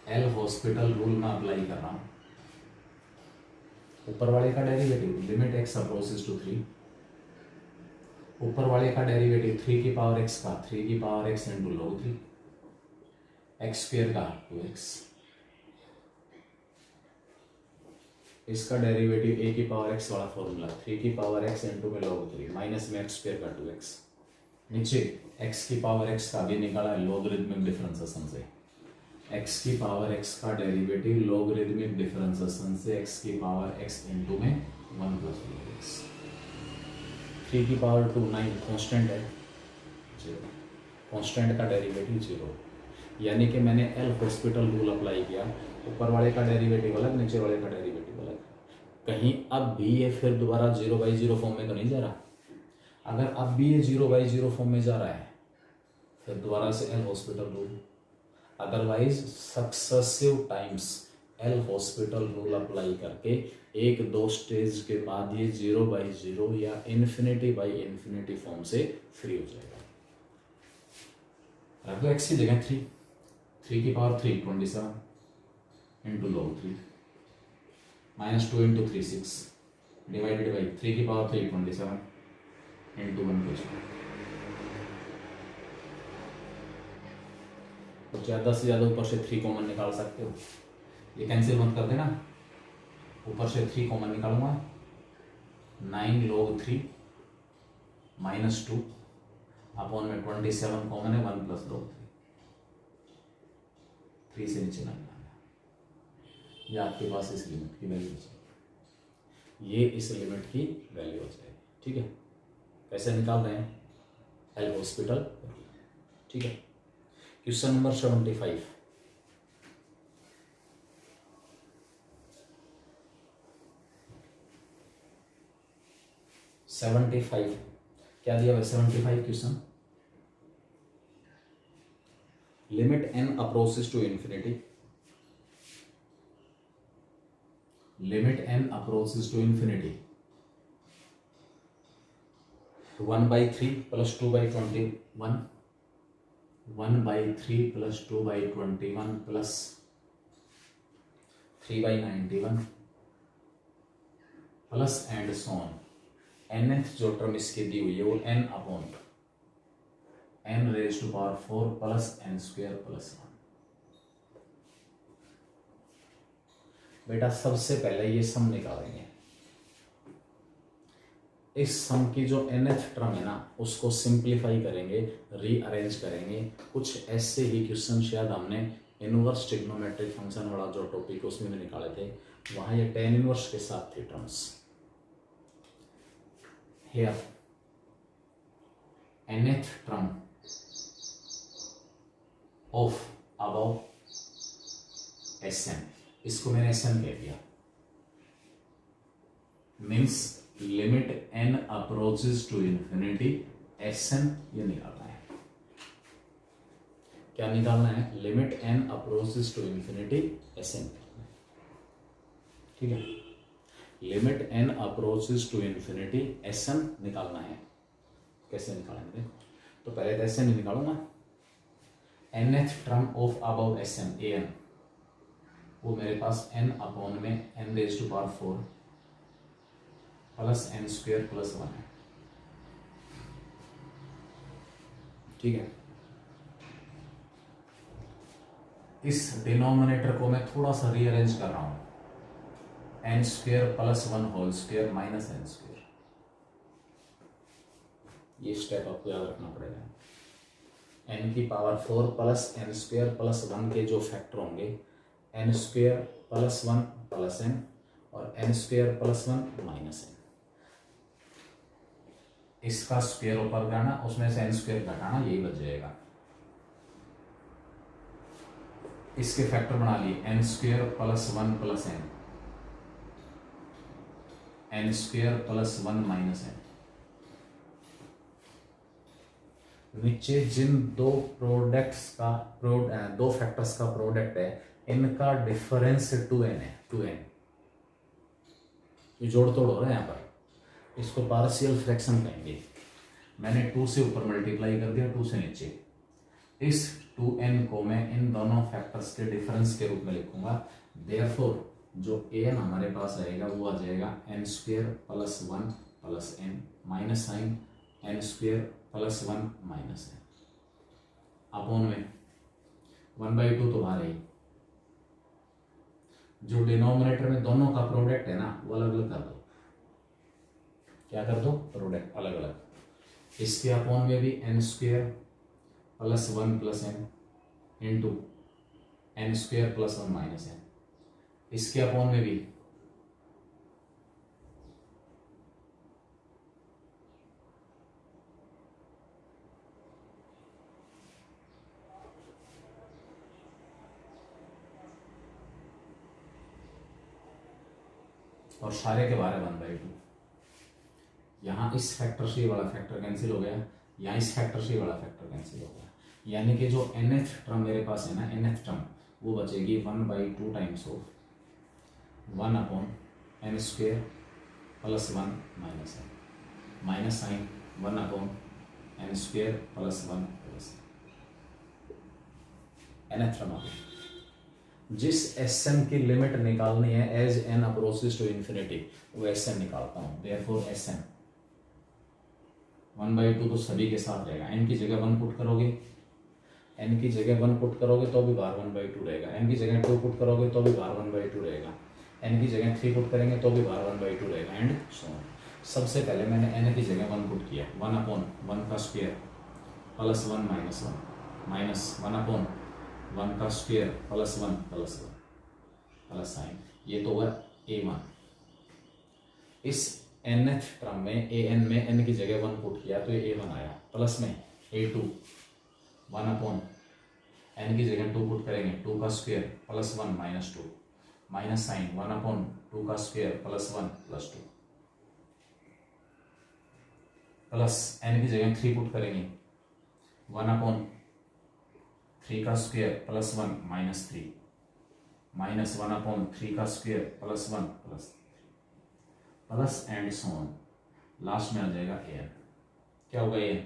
L Hospital rule में अप्लाई कर रहा हूं। ऊपर वाले का derivative limit x approaches to 3, ऊपर वाले का डेरिवेटिव 3 की पावर x का 3 की power x into log 3, x square का 2x, इसका डेरिवेटिव a की पावर x वाला फॉर्मूला 3 की पावर x इंटू में log 3 माइनस में एक्स स्क्वेयर का 2x, नीचे x की पावर x का भी निकाला है लॉगरिथमिक डिफरेंशिएशन से, x की पावर x का डेरिवेटिव लॉगरिथमिक डिफरेंशिएशन से x की पावर x इंटू में 1 प्लस log x, 3 की पावर 2 9 कांस्टेंट है 0, कांस्टेंट का डेरिवेटिव 0, यानी कि मैंने एल हॉस्पिटल रूल अप्लाई किया। ऊपर वाले का डेरिवेटिव अलग, नीचे वाले का डेरिवेटिव अलग। कहीं अब भी ये फिर दोबारा 0/0 फॉर्म में तो नहीं जा रहा? अगर अब भी ये 0/0 फॉर्म में जा रहा है फिर दोबारा से L Hospital rule, otherwise successive times L Hospital rule apply करके 1-2 स्टेज के बाद ये 0/0 या इन्फिनिटी बाई इन्फिनिटी फॉर्म से फ्री हो जाएगा। रख दो एक्स की जगह 3 की power 3 27 into log 3 minus 2 into 3 6 divided by 3 की पावर 3 27 इंटू 1 प्लस 2। ज़्यादा से ज़्यादा ऊपर से 3 कॉमन निकाल सकते हो, ये कैंसिल मत कर देना। ऊपर से 3 कॉमन निकालूंगा 9 log 3 माइनस 2 अपॉन में 27 कॉमन है 1 प्लस log 3 से नीचे ना निकालना। ये आपके पास इस लिमिट की वैल्यू हो जाएगी, ये इस लिमिट की वैल्यू हो जाएगी। ठीक है, कैसे निकाल रहे हैं? L Hospital. ठीक है, क्वेश्चन नंबर 75, क्या दिया भाई? 75 question, limit n approaches to infinity, limit n approaches to infinity 1/3 plus 2/21, 1/3 plus 2/21 plus 3/91 plus and so on. nth जो टर्म इसकी दी हुई है वो n upon n raise to power 4 plus n square plus 1। बेटा सबसे पहले ये सम निकालेंगे। इस सम की जो nth टर्म है ना उसको सिंप्लीफाई करेंगे, रीअरेंज करेंगे। कुछ ऐसे ही क्वेश्चन शायद हमने इनवर्स ट्रिग्नोमेट्रिक फंक्शन वाला जो टॉपिक उसमें भी निकाले थे, वहां ये tan इनवर्स के साथ थे terms. Here nth term of above Sn, इसको मैंने Sn कह दिया, means limit n approaches to infinity Sn ये निकालना है। क्या निकालना है? Limit n approaches to infinity Sn। ठीक है, limit n approaches to infinity Sn निकालना है। कैसे निकालेंगे? तो पहले तो Sn ही निकालूंगा। nth term of above Sn an, वो मेरे पास n अपॉन में n raise to power 4 plus n square plus 1 है। ठीक है, इस डिनोमिनेटर को मैं थोड़ा सा रीअरेंज कर रहा हूं, n square plus 1 whole square minus n square. ये स्टेप आपको याद रखना पड़ेगा। एन की power 4 plus n square plus 1 के जो फैक्टर होंगे, n square plus 1 plus n और n square plus 1 minus n. इसका स्क्वेयर ऊपर करना, उसमें से एन स्क्वेयर घटाना, यही बच जाएगा। इसके फैक्टर बना लिए, n square plus 1 plus n, n square plus 1 minus n. नीचे जिन दो प्रोडक्ट्स का दो फैक्टर्स का प्रोडक्ट है, इनका डिफरेंस 2n है, 2n। ये जोड़ तोड़ हो रहा है यहाँ पर, इसको पार्शियल फ्रैक्शन कहेंगे। मैंने 2 से ऊपर मल्टीप्लाई कर दिया, 2 से नीचे। इस 2n को मैं इन दोनों फैक्टर्स के डिफरेंस के रूप में लिखूंगा। देयरफॉर जो an हमारे पास आएगा वो आ जाएगा n square plus 1 plus n minus sign n square plus 1 minus n upon में 1/2 तो बाहर ही। जो डिनोमिनेटर में दोनों का प्रोडक्ट है ना, वो अलग अलग कर दो। क्या कर दो? प्रोडक्ट अलग अलग। इसके अपॉन में भी n square plus 1 plus n into n square plus 1 minus n. इसके अपॉन में भी और सारे के बारे 1/2। यहाँ इस फैक्टर से वाला फैक्टर कैंसिल हो गया, यहाँ इस फैक्टर से वाला फैक्टर कैंसिल हो गया। यानी कि जो nth टर्म मेरे पास है ना, nth टर्म वो बचेगी 1/2 times of 1 upon n square plus 1 minus n minus sign 1 upon n square plus 1 plus nth term आ गया। जिस Sn की लिमिट निकालनी है as n approaches to infinity, वो Sn निकालता हूं। देयरफॉर Sn 1/2 तो सभी के साथ रहेगा। n की जगह 1 पुट करोगे, n की जगह 1 पुट करोगे तो भी बाहर 1/2 रहेगा। n की जगह 2 पुट करोगे तो भी बाहर 1/2 रहेगा। n की जगह 3 पुट करेंगे तो भी बाहर 1/2 रहेगा एंड सो ऑन। सबसे पहले मैंने n की जगह 1 पुट किया, 1 अपॉन 1 का square plus 1 minus 1 minus 1 upon 1 का square plus 1 plus 1 plus sign, ये तो हुआ a1। इस nth टर्म में an में n की जगह 1 पुट किया तो ये a1 आया, प्लस में a2 1 अपॉन n की जगह 2 पुट करेंगे, 2 का square plus 1 minus 2 minus sign 1 upon 2 का square plus 1 plus 2 plus n की जगह 3 पुट करेंगे, 1 अपॉन 3 का square plus 1 minus 3 minus 1 upon 3 का square plus 1 plus and so on. Last में आ जाएगा an। क्या होगा an?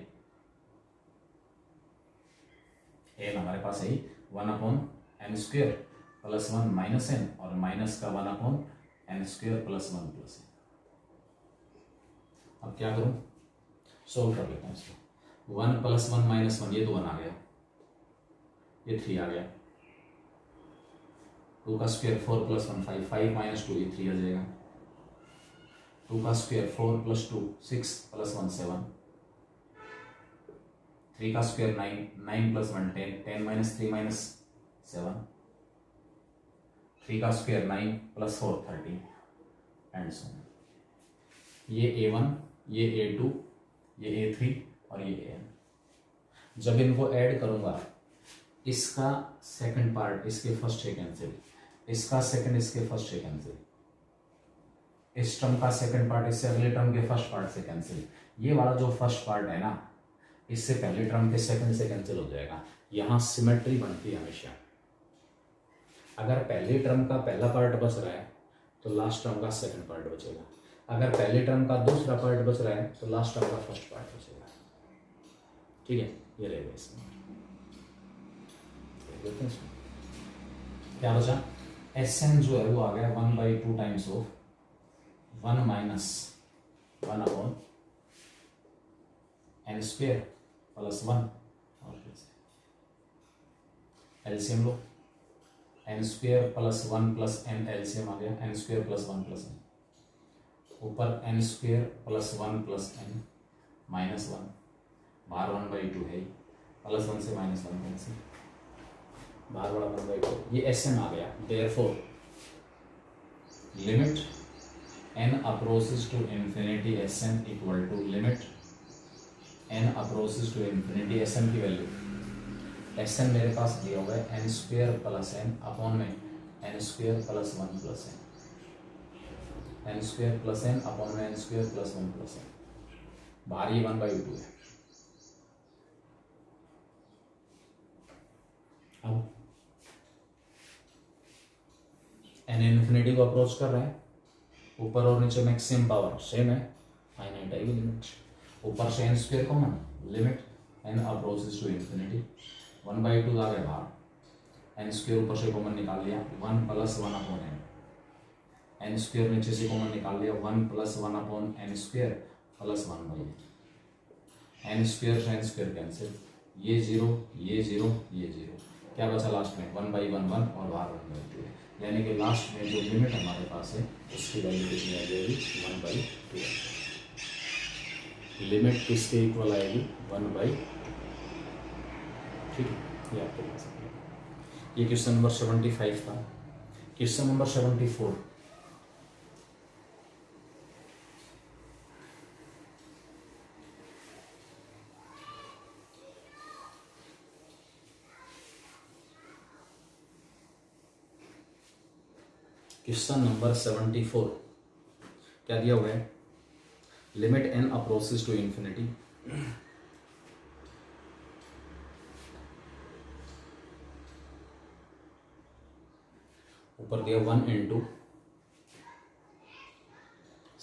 an हमारे पास है 1 upon n square plus 1 minus n और माइनस का 1 upon n square plus 1 plus n. अब क्या करूं? सोल्व कर लेता हूं इसको। 1 प्लस 1 माइनस 1, ये तो 1 आ गया, ये 3 आ गया। 2 का स्क्वायर 4 प्लस 1 5, 5 माइनस 2 ये 3 आ जाएगा। 2 का स्क्वायर 4 प्लस 2 6 प्लस 1 7। 3 का स्क्वायर 9, 9 प्लस 1 10, 10 माइनस 3 माइनस 7। 3 का square 9 plus 4 13 and so on. ये a1, ये a2, ये a3 और ये an। जब इनको ऐड करूंगा, इसका सेकंड पार्ट इसके फर्स्ट से कैंसिल, इसका सेकंड इसके फर्स्ट से कैंसिल, इस टर्म का सेकंड पार्ट इससे अगले टर्म के फर्स्ट पार्ट से कैंसिल। ये वाला जो फर्स्ट पार्ट है ना, इससे पहले टर्म के सेकंड से कैंसिल हो जाएगा। यहां सिमेट्री बनती है हमेशा। अगर पहले टर्म का पहला पार्ट बच रहा है तो लास्ट टर्म का सेकंड पार्ट बचेगा। अगर पहले टर्म का दूसरा पार्ट बच रहा है तो लास्ट टर्म का फर्स्ट पार्ट बचेगा। ठीक है, ये रहेगा इसमें। क्या बचा? Sn जो है वो आ गया 1/2 times of 1 minus 1 upon n square plus 1 LCM लो, n square plus 1 plus n, LCM आ गया n square plus 1 plus n, ऊपर n square plus 1 plus n minus 1, बाहर 1/2 है, प्लस 1 से माइनस 1 कैंसिल, बाहर वाला 1/2, ये एस एन आ गया। Therefore limit n approaches to infinity Sn equal to limit n approaches to infinity Sn की वैल्यू, Sn मेरे पास दिया हुआ है n square plus n upon में n square plus 1 plus n square plus n upon में n square plus 1 plus n, बाहर ये 1/2 है। अब n इन्फिनिटी को अप्रोच कर रहे हैं, ऊपर और नीचे मैक्सिमम पावर सेम है, फाइनाइट आएगी लिमिट, ऊपर से n square common, limit n approaches to infinity 1/2 आ गया बाहर, एन स्क्वेयर ऊपर से कॉमन निकाल लिया 1 plus 1 upon n, n square नीचे से कॉमन निकाल लिया 1 plus 1 upon n square plus 1/, n square से एन स्क्वेयर कैंसिल, ये 0 ये 0 ये 0, क्या बचा लास्ट में 1/1 1 और बाहर 1/2 है, यानी कि लास्ट में जो लिमिट हमारे पास है उसकी वैल्यू कितनी आ जाएगी 1/2। लिमिट किसके इक्वल आएगी 1/2, ठीक है, ये आपके पास है। ये क्वेश्चन नंबर 75 था। क्वेश्चन नंबर 74, क्वेश्चन नंबर 74 क्या दिया हुआ है, limit n approaches to infinity, ऊपर दिया 1 into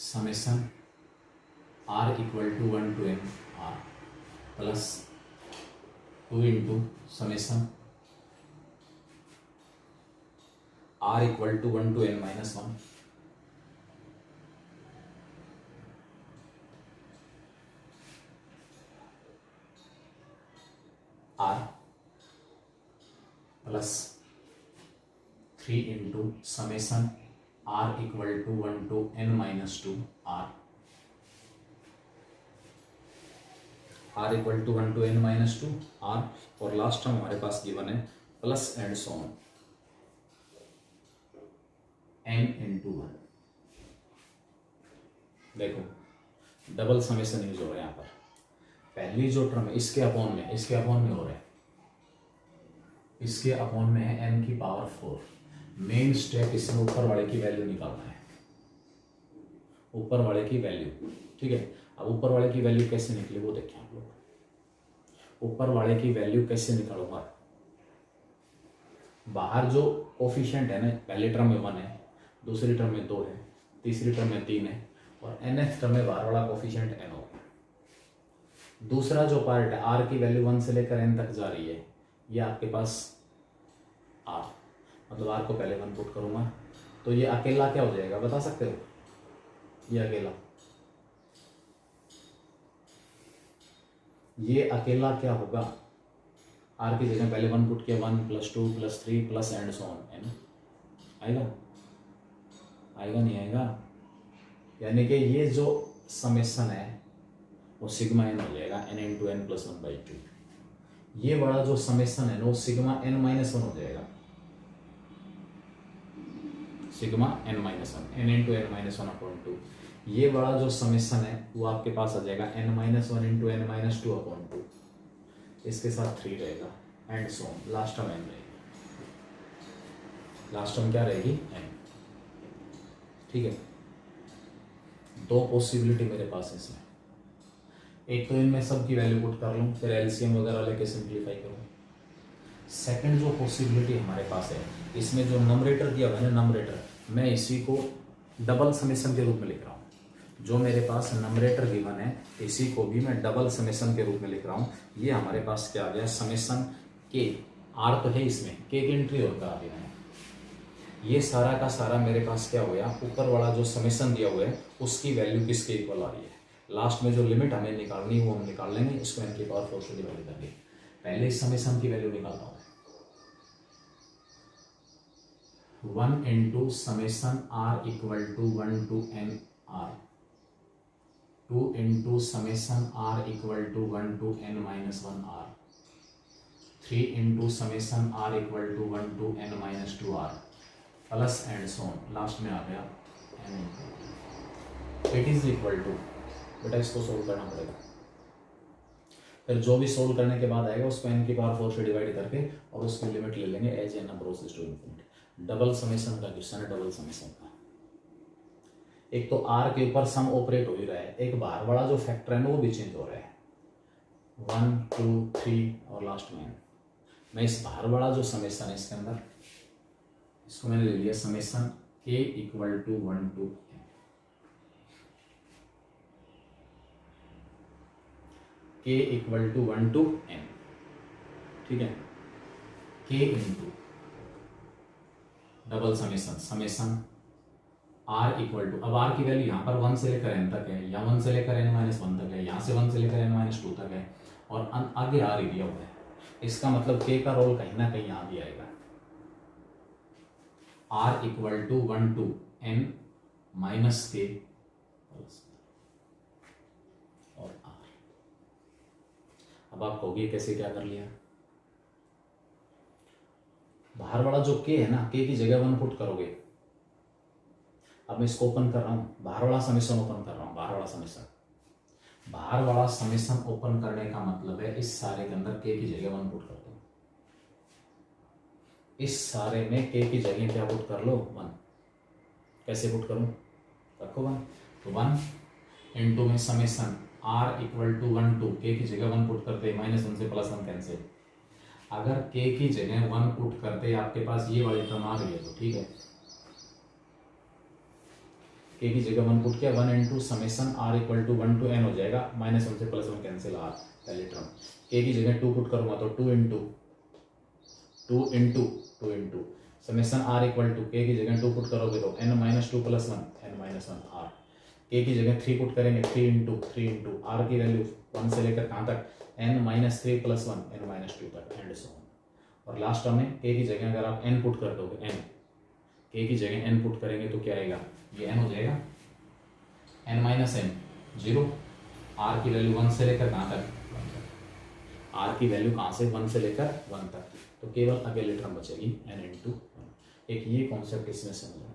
summation r equal to 1 to n r plus 2 into summation r equal to 1 to n minus 1, r plus 3 into summation r equal to 1 to n minus 2 r, r equal to 1 to n minus 2 r, और लास्ट टर्म हमारे पास गिवन है plus and so on n into 1। देखो डबल समेशन यूज हो रहा है यहाँ पर, पहली जो टर्म है इसके अपॉन में हो रहा है, इसके अपॉन में है n की पावर 4। मेन स्टेप इसमें ऊपर वाले की वैल्यू निकालना है, ऊपर वाले की वैल्यू, ठीक है। अब ऊपर वाले की वैल्यू कैसे निकले वो देखें आप लोग, ऊपर वाले की वैल्यू कैसे निकालूंगा, बाहर जो कोफिशिएंट है ना, पहले टर्म में 1 है, दूसरी टर्म में 2 है, तीसरी टर्म में 3 है, और nth टर्म में बाहर वाला कोफिशिएंट n हो गया। दूसरा जो पार्ट है r की वैल्यू 1 से लेकर n तक जा रही है, ये आपके पास r, मतलब r को पहले 1 पुट करूंगा तो ये अकेला क्या हो जाएगा बता सकते हो, ये अकेला क्या होगा, r की जगह पहले 1 पुट किया, 1 + 2 + 3 plus and so on n, आएगा नहीं आएगा, यानी कि ये जो समेशन है वो सिग्मा n हो जाएगा, n इंटू n प्लस 1/2। ये बड़ा जो समेशन है ना वो सिग्मा n माइनस 1 हो जाएगा, sigma n minus 1, n into n minus 1/2। ये बड़ा जो समेशन है वो आपके पास आ जाएगा n minus 1 into n minus 2/2, इसके साथ 3 रहेगा and so on, last term n रहेगी, लास्ट टर्म क्या रहेगी n, ठीक है। दो पॉसिबिलिटी मेरे पास है इसमें, एक तो इनमें सब की वैल्यू पुट कर लूँ, फिर एलसीएम वगैरह लेके सिंप्लीफाई करूँ। सेकंड जो पॉसिबिलिटी हमारे पास है, इसमें जो नंबरेटर दिया हुआ है ना, नंबरेटर मैं इसी को डबल समेशन के रूप में लिख रहा हूँ, जो मेरे पास नंबरेटर गिवन है इसी को भी मैं डबल समेशन के रूप में लिख रहा हूँ। ये हमारे पास क्या आ गया, समेशन के, आर तो है इसमें, के की एंट्री और करा दिया है, ये सारा का सारा मेरे पास क्या हो गया, ऊपर वाला जो समेशन दिया हुआ है उसकी वैल्यू किसके इक्वल आ रही है, लास्ट में जो लिमिट हमें निकालनी है वो हम निकाल लेंगे, इसको n की पावर 4 से डिवाइड करके। पहले इस समेशन की वैल्यू निकालता हूँ, 1 into summation r equal to 1 to n r, 2 into summation r equal to 1 to n minus 1 r, 3 into summation r equal to 1 to n minus 2 r, plus and so on, last में आ गया n into. It is equal to, बेटा इसको सोल्व करना पड़ेगा, फिर जो भी सोल्व करने के बाद आएगा उसको n की पावर 4 से डिवाइड करके और उसकी लिमिट ले लेंगे as n approaches to infinity. Double summation का क्वेश्चन है, डबल समेशन का। एक तो r के ऊपर सम ऑपरेट हो ही रहा है, एक बाहर वाला जो फैक्टर है ना वो भी चेंज हो रहा है, 1 2 3 और लास्ट में n। मैं इस बाहर वाला जो समेशन है इसके अंदर, इसको मैंने ले लिया summation k equal to 1 to n, k equal to 1 to n, ठीक है, k into double summation, summation r equal to, अब r की वैल्यू यहाँ पर 1 से लेकर n तक है, यहाँ 1 से लेकर n माइनस 1 तक है, यहाँ से 1 से लेकर n माइनस 2 तक है, और आगे r ही दिया हुआ है। इसका मतलब k का रोल कहीं ना कहीं यहाँ भी आएगा, r equal to 1 to n minus k और r। अब आप कहोगे कैसे क्या कर लिया, बाहर वाला जो k है ना, k की जगह 1 पुट करोगे। अब मैं इसको ओपन कर रहा हूं, बाहर वाला समेशन ओपन कर रहा हूं, बाहर वाला समेशन, बाहर वाला समेशन ओपन करने का मतलब है इस सारे के अंदर k की जगह 1 पुट कर दो, इस सारे में k की जगह क्या पुट कर लो 1। कैसे पुट करूं, रखो 1, तो 1 इंटू में summation r equal to 1 to k की जगह 1 पुट करते, माइनस 1 से प्लस 1 कैंसिल। अगर k की जगह 1 पुट करते आपके पास ये वाली टर्म आ गई है तो ठीक है, k की जगह 1 पुट किया, 1 into summation r equal to 1 to n हो जाएगा, माइनस 1 से प्लस 1 कैंसिल r, पहली टर्म। k की जगह 2 पुट करूंगा तो 2 into summation r equal to, k की जगह 2 पुट करोगे तो n minus 2 plus 1 n minus 1 r, k की जगह 3 पुट करेंगे, 3 इंटू r की वैल्यू 1 से लेकर कहाँ तक, n minus 3 plus 1 n minus 2 तक, एंड सो ऑन। और लास्ट टर्म में k की जगह अगर आप n पुट कर दोगे, k की जगह n पुट करेंगे तो क्या आएगा, ये n हो जाएगा, n माइनस n 0, r की वैल्यू 1 से लेकर कहाँ तक, r की वैल्यू कहाँ से 1 से लेकर 1 तक, तो केवल अगली टर्म बचेगी n इंटू 1। एक ये कॉन्सेप्ट इसमें समझना है,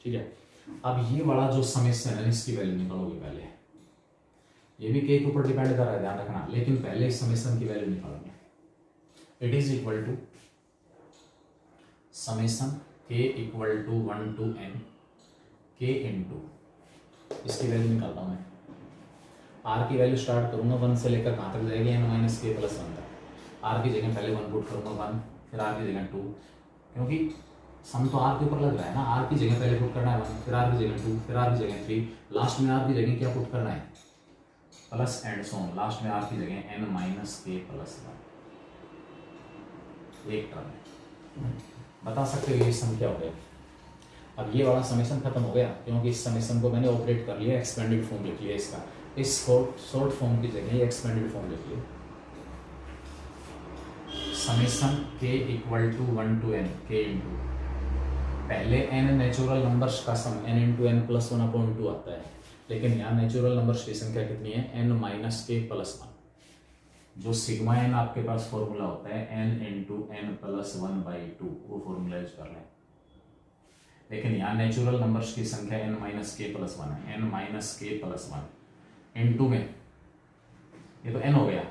ठीक है। अब ये वाला जो समेशन है इसकी वैल्यू निकालोगे पहले, ये भी k के ऊपर डिपेंड कर रहा है, ध्यान रखना, लेकिन पहले इस समेशन की वैल्यू निकालोगे। It is equal to summation k equal to 1 to n k into, इसकी वैल्यू निकालता हूँ मैं, r की वैल्यू स्टार्ट करूंगा 1 से लेकर कहाँ तक जाएगी, n माइनस k प्लस 1 तक। r की जगह पहले 1 पुट करूंगा 1, फिर r की जगह 2, क्योंकि सम तो r के ऊपर लग रहा है ना, r की जगह पहले पुट करना है 1, फिर r की जगह 2, फिर r की जगह 3, लास्ट में r की जगह क्या पुट करना है, plus and so on, last में r की जगह n माइनस k प्लस 1। एक टर्म है, बता सकते हो ये सम क्या हो गया। अब ये वाला समेशन खत्म हो गया, क्योंकि इस समेशन को मैंने ऑपरेट कर लिया, एक्सपेंडेड फॉर्म लिख लिया इसका, इस शॉर्ट फॉर्म की जगह ये एक्सपेंडेड फॉर्म लिख लिया, summation k equal to 1 to n k into, पहले n नेचुरल नंबर्स का sum n into n plus 1 upon 2 आता है, लेकिन यहाँ नेचुरल नंबर्स की संख्या कितनी है, n माइनस k प्लस 1। जो सिग्मा n आपके पास फॉर्मूला होता है n इंटू n प्लस 1/2, वो फॉर्मूला यूज कर लें। लेकिन यहाँ नेचुरल नंबर्स की संख्या n माइनस k प्लस 1 है, n minus k plus 1 into में, ये तो n हो गया,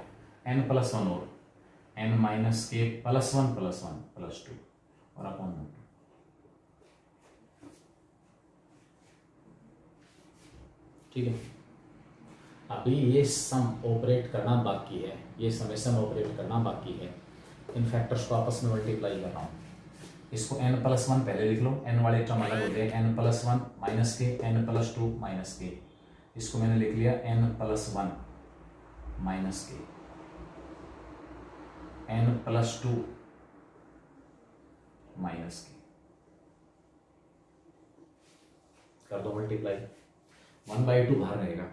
n प्लस 1 और n minus k plus 1 plus 1 plus 2 और अपॉन 2। ठीक है, अभी ये सम ऑपरेट करना बाकी है, ये समेशन ऑपरेट करना बाकी है। इन फैक्टर्स को आपस में मल्टीप्लाई कर रहा हूँ, इसको n प्लस 1 पहले लिख लो, n वाले टर्म अलग होते हैं, n plus 1 minus k, n plus 2 minus k, इसको मैंने लिख लिया n plus 1 minus k, n plus 2 minus k, कर दो मल्टीप्लाई, 1/2 बाहर रहेगा,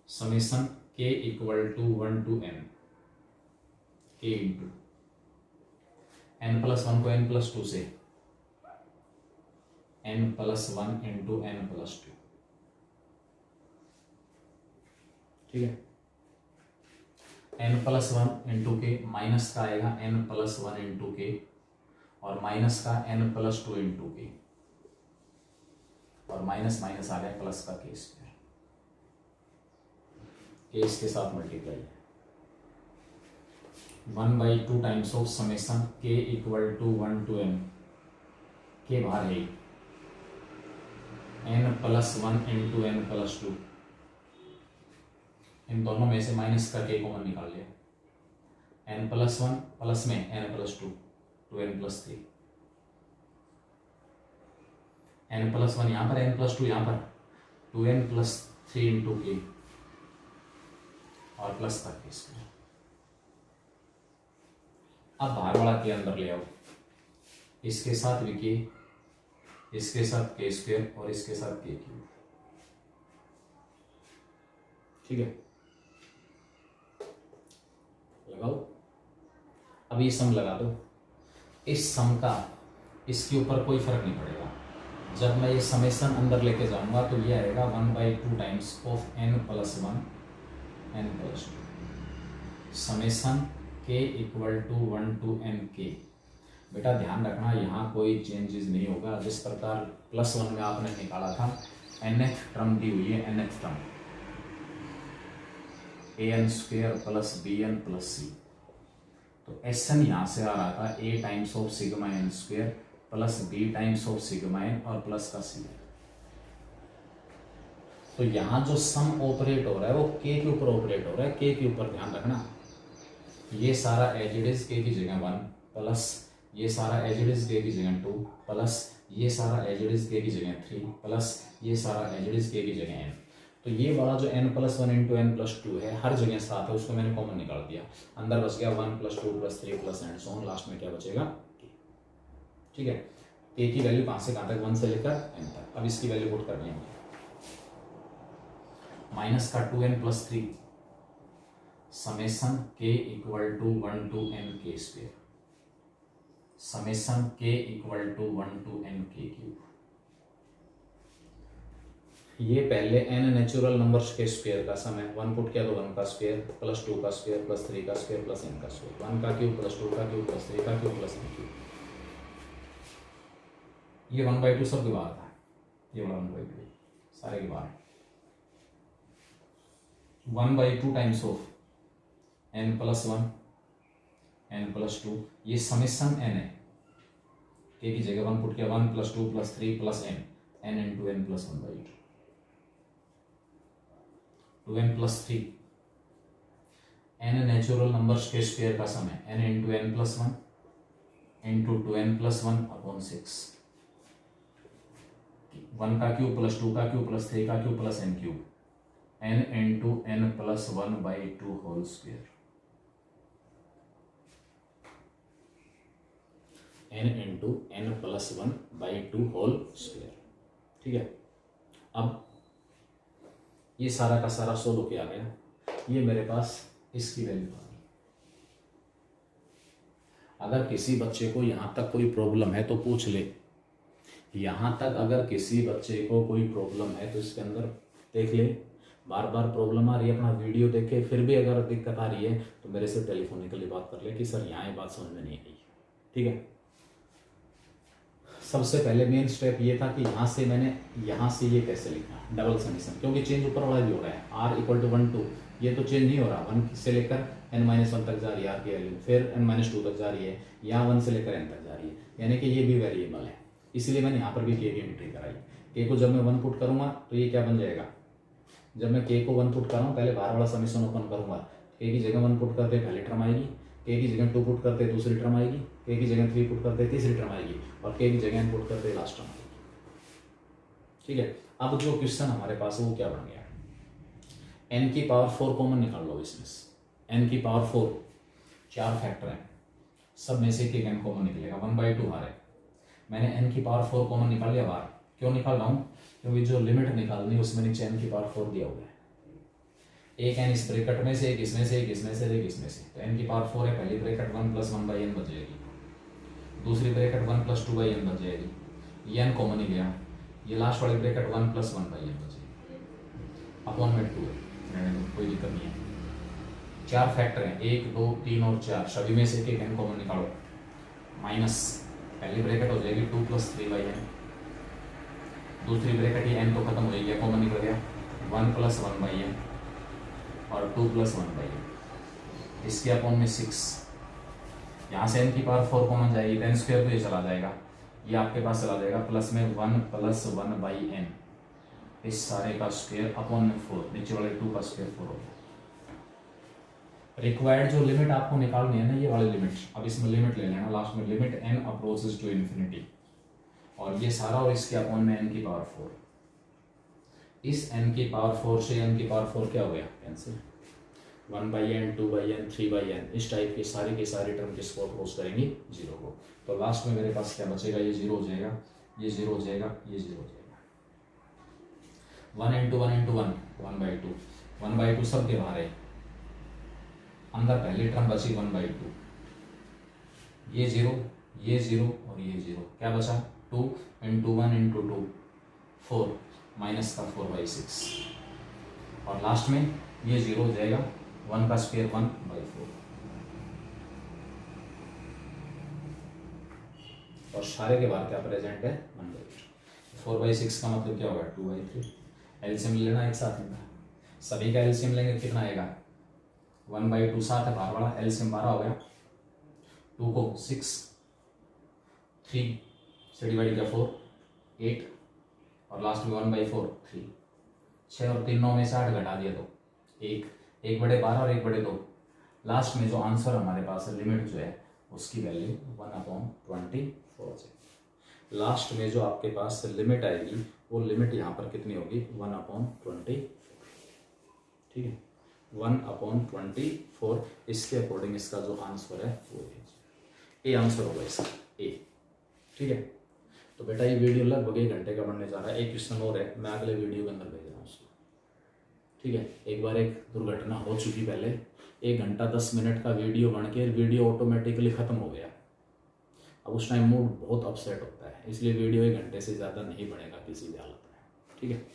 summation k equal to 1 to n k into n+1 को n+2 से n+1 इंटू n+2, ठीक है। n+1 इंटू के, माइनस का आएगा n+1 इंटू के, और माइनस का n+2 इंटू के, और माइनस माइनस आ गया प्लस का के स्क्वायर, के इसके साथ मल्टीप्लाई है। 1/2 times of summation k equal to 1 to n, के बाहर है n+1 इंटू n+2, इन दोनों में से माइनस का k कॉमन निकाल लिया, n+1 प्लस में n+2 2n+3, n+1 यहाँ पर n+2 यहाँ पर 2n+3 इंटू के और प्लस का के स्क्वायर। अब बाहर वाला के अंदर ले आओ, इसके साथ भी के, इसके साथ के स्क्वायर और इसके साथ के क्यूब, ठीक है। लगाओ, अब ये सम लगा दो। इस सम का इसके ऊपर कोई फर्क नहीं पड़ेगा। जब मैं ये समेशन अंदर लेके जाऊंगा तो ये आएगा 1/2 टाइम्स ऑफ n+1 n+2, समेशन k equal to 1 to n k। बेटा ध्यान रखना यहाँ कोई चेंजेस नहीं होगा। जिस प्रकार +1 में आपने निकाला था nth टर्म दी हुई है, nth term an² plus bn plus c, तो Sn यहाँ से आ रहा था a times of sigma n² plus b times of sigma n और प्लस का c। तो यहाँ जो सम ऑपरेट हो रहा है वो k के ऊपर ऑपरेट हो रहा है, k के ऊपर ध्यान रखना। ये सारा एज इट इज k की जगह 1 प्लस ये सारा एज इट इज k की जगह 2 प्लस ये सारा एज इट इज k की जगह 3 प्लस ये सारा एज इट इज k की जगह n। तो ये वाला जो n+1 इंटू n+2 है हर जगह साथ है, उसको मैंने कॉमन निकाल दिया, अंदर बच गया 1 + 2 + 3 + एंड सो ऑन, लास्ट में क्या बचेगा k, ठीक है। k की वैल्यू कहाँ से कहाँ तक, 1 से लेकर n तक। अब इसकी वैल्यू पुट करनी है मुझे, माइनस का 2n+3 summation k equal to 1 to n k², summation k equal to 1 to n k³। ये पहले n नेचुरल नंबर्स के स्क्वायर का सम है, 1 पुट किया तो 1 का स्क्वायर प्लस 2 का स्क्वायर प्लस 3 का स्क्वायर प्लस n का स्क्वायर, 1 का क्यूब प्लस 2 का क्यूब प्लस 3 का क्यूब प्लस n क्यूब। ये 1/2 सब के बाहर था, ये वाला 1/2 सारे के बाहर। 1/2 टाइम्स ऑफ n+1 n+2, ये समेशन n है, k की जगह 1 पुट किया, 1 + 2 + 3 + n into n+1/2, 2n+3 n natural numbers के स्क्वायर का सम है, n into n+1 into 2n+1 upon 6, 1 का क्यूब प्लस 2 का क्यूब प्लस 3 का cube plus n cube, n into n+1/2 whole square, n into n+1/2 whole square, ठीक है। अब ये सारा का सारा सोल्व होके आ गया, ये मेरे पास इसकी वैल्यू आ गई। अगर किसी बच्चे को यहाँ तक कोई प्रॉब्लम है तो पूछ ले, यहाँ तक अगर किसी बच्चे को कोई प्रॉब्लम है तो इसके अंदर देख ले, बार बार प्रॉब्लम आ रही है अपना वीडियो देखे, फिर भी अगर दिक्कत आ रही है तो मेरे से टेलीफोनिकली बात कर ले कि सर यहाँ ये बात समझ में नहीं आई, ठीक है। सबसे पहले मेन स्टेप ये था कि यहाँ से मैंने यहाँ से ये कैसे लिखा डबल समेशन, क्योंकि चेंज ऊपर वाला भी हो रहा है, r इक्वल टू 1 to, ये तो चेंज नहीं हो रहा, 1 से लेकर n-1 तक जा रही है r की वैल्यू, फिर n-2 तक जा रही है, यहाँ 1 से लेकर n तक जा रही है, यानी कि ये भी वेरिएबल है, इसलिए मैंने यहाँ पर भी k की एंट्री कराई। k को जब मैं 1 पुट करूँगा तो ये क्या बन जाएगा, जब मैं k को 1 पुट कर रहा हूँ पहले बाहर वाला समेशन ओपन करूँगा, k की जगह 1 पुट करते पहली टर्म आएगी, k की जगह 2 पुट करते दूसरी टर्म आएगी, k की जगह 3 पुट करते तीसरी टर्म आएगी, और k की जगह n पुट करते लास्ट टर्म आएगी, ठीक है। अब जो क्वेश्चन हमारे पास है वो क्या बन गया, n की पावर 4 कॉमन निकाल लो इसमें से, n की पावर 4 4 फैक्टर है, सब में से एक n कॉमन निकलेगा, 1/2 हार है, मैंने n की पावर 4 कॉमन निकाल लिया बाहर। क्यों निकाल रहा हूँ, क्योंकि जो लिमिट निकालनी है उसमें नीचे n की पावर 4 दिया हुआ है, एक n इस ब्रैकेट में से, एक इसमें से, एक इसमें से, एक इसमें से, तो n की पावर 4 है, पहली ब्रैकेट 1 + 1/n बच जाएगी, दूसरी ब्रैकेट 1 + 2/n बच जाएगी, ये n कॉमन ही गया, ये लास्ट वाली ब्रैकेट 1 + 1/n बचेगी, अपॉन में 2 रहने दो, कोई दिक्कत नहीं है। 4 फैक्टर हैं, 1 2 3 और 4, सभी में से एक n कॉमन निकालो, माइनस पहली ब्रैकेट हो जाएगी 2 + 3/n, दूसरी ब्रैकेट ये n तो खत्म हो गई, कॉमन निकल गया 1 + 1/n और 2 + 1/n, इसके अपॉन में 6, यहाँ से n की पावर 4 कॉमन जाएगी, n स्क्वायर तो ये चला जाएगा, ये आपके पास चला जाएगा, प्लस में 1 + 1/n, इस सारे का स्क्वायर अपॉन में 4, नीचे वाले 2 का स्क्वायर 4 हो गया। रिक्वायर्ड जो लिमिट आपको निकालनी है ना, ये वाली लिमिट, अब इसमें लिमिट ले लेना, लास्ट में limit n approaches to infinity, और ये सारा और इसके अपॉन में n की पावर 4, इस n की पावर 4 से n की पावर 4 क्या हो गया, कैंसिल, 1/n 2/n 3/n, इस टाइप के सारे टर्म किसको अप्रोच करेंगे, 0 को। तो लास्ट में मेरे पास क्या बचेगा, ये 0 हो जाएगा, ये 0 हो जाएगा, ये 0 हो जाएगा, 1 × 1 × 1 1/2, 1/2 सब के बाहर है, अंदर पहली टर्म बची 1/2, ये 0 ये 0 और ये 0, क्या बचा 2 × 1 × 2 4 माइनस का 4/6, और लास्ट में ये 0 हो जाएगा, 1 का स्क्वायर 1/4, और सारे के बाहर क्या प्रेजेंट है 1/8, 4/6 का मतलब क्या होगा 2/3, एलसीएम लेना एक साथ में, सभी का एलसीएम लेंगे कितना आएगा 1/2 साथ है बाहर वाला, एलसीएम 12 हो गया, 2 को 6, 3 से डिवाइड किया 4 8, और लास्ट में 1/4 3, 6 और 3 9 में से 8 घटा दिया तो 1 बड़े 12 और 1 बड़े 2, लास्ट में जो आंसर हमारे पास है लिमिट जो है उसकी वैल्यू 1/24 है। लास्ट में जो आपके पास लिमिट आएगी वो लिमिट यहाँ पर कितनी होगी 1/24, ठीक है 1/24, इसके अकॉर्डिंग इसका जो आंसर है वो ए आंसर होगा इसका ए, ठीक है। तो बेटा ये वीडियो लगभग 1 घंटे का बनने जा रहा है, एक क्वेश्चन और है, मैं अगले वीडियो के अंदर भेज रहा हूँ उसको, ठीक है। एक बार एक दुर्घटना हो चुकी पहले, 1 घंटा 10 मिनट का वीडियो बन के वीडियो ऑटोमेटिकली ख़त्म हो गया, अब उस टाइम मूड बहुत अपसेट होता है, इसलिए वीडियो 1 घंटे से ज़्यादा नहीं बनेगा किसी भी हालत में, ठीक है।